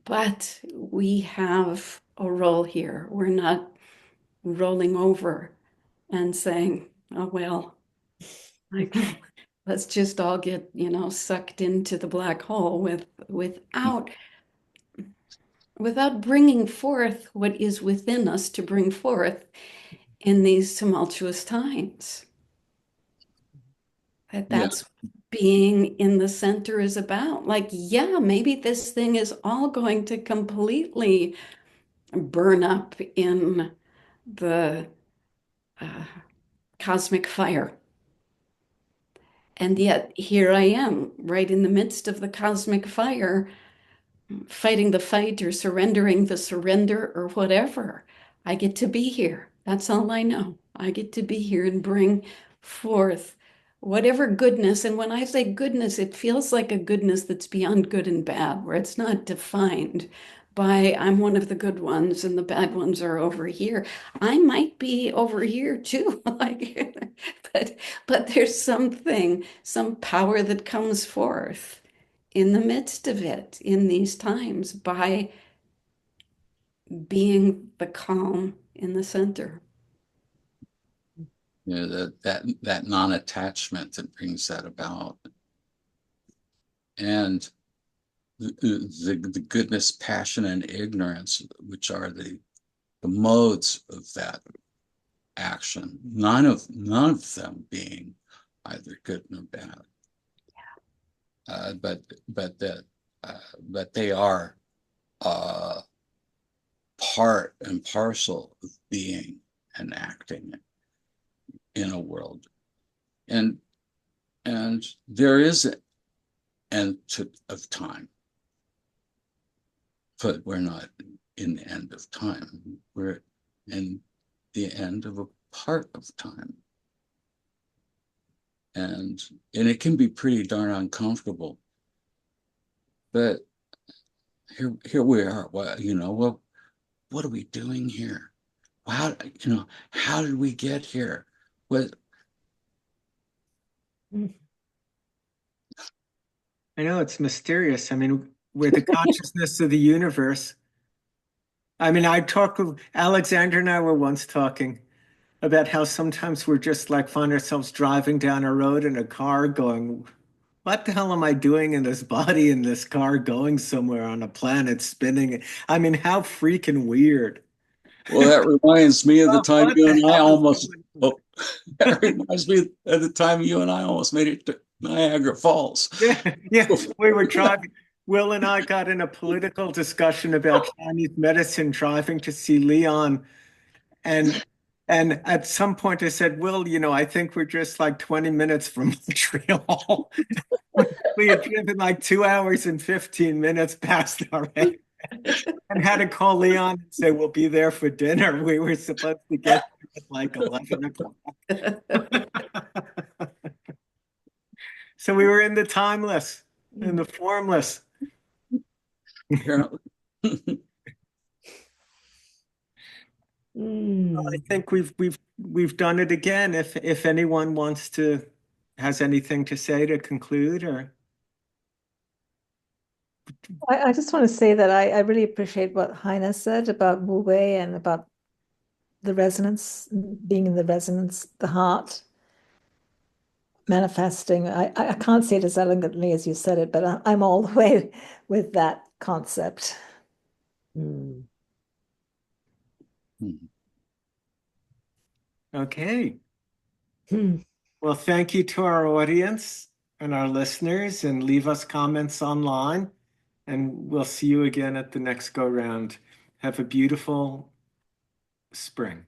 but we have a role here. We're not rolling over and saying, oh, well, like, let's just all get, sucked into the black hole without bringing forth what is within us to bring forth in these tumultuous times. That's being in the center is about. Like, yeah, maybe this thing is all going to completely burn up in the cosmic fire. And yet here I am, right in the midst of the cosmic fire, fighting the fight or surrendering the surrender or whatever. I get to be here. That's all I know. I get to be here and bring forth whatever goodness. And when I say goodness, it feels like a goodness that's beyond good and bad, where it's not defined by I'm one of the good ones and the bad ones are over here. I might be over here too. Like, but there's something, some power that comes forth in the midst of it in these times by being the calm in the center.
That non-attachment that brings that about, and the goodness, passion, and ignorance, which are the modes of that action. None of them being either good nor bad. Yeah. But they are part and parcel of being and acting in a world, and there is an end of time, but we're not in the end of time. We're in the end of a part of time, and it can be pretty darn uncomfortable. But here we are. Well, what are we doing here? How did we get here? What?
I know it's mysterious. I mean, we're the consciousness of the universe. I mean, Alexander and I were once talking about how sometimes we're just like find ourselves driving down a road in a car going, what the hell am I doing in this body in this car going somewhere on a planet spinning? I mean, how freaking weird.
Well, that reminds me of the time
What
you
the
and I
hell is
almost.
going on?
That reminds me of the time you and I almost made it to Niagara Falls.
Yeah, we were driving. Will and I got in a political discussion about Chinese medicine driving to see Leon. And at some point I said, Will, I think we're just like 20 minutes from Montreal. We had driven like 2 hours and 15 minutes past our head and had to call Leon and say, we'll be there for dinner. We were supposed to get there at like 11 o'clock. So we were in the timeless, in the formless.
Apparently.
I think we've done it again. If anyone has anything to say to conclude, or
I just want to say that I really appreciate what Heiner said about Wu Wei and about the resonance, being in the resonance, the heart manifesting. I can't say it as elegantly as you said it, but I'm all the way with that concept.
okay. Well, thank you to our audience and our listeners, and leave us comments online. And we'll see you again at the next go round. Have a beautiful spring.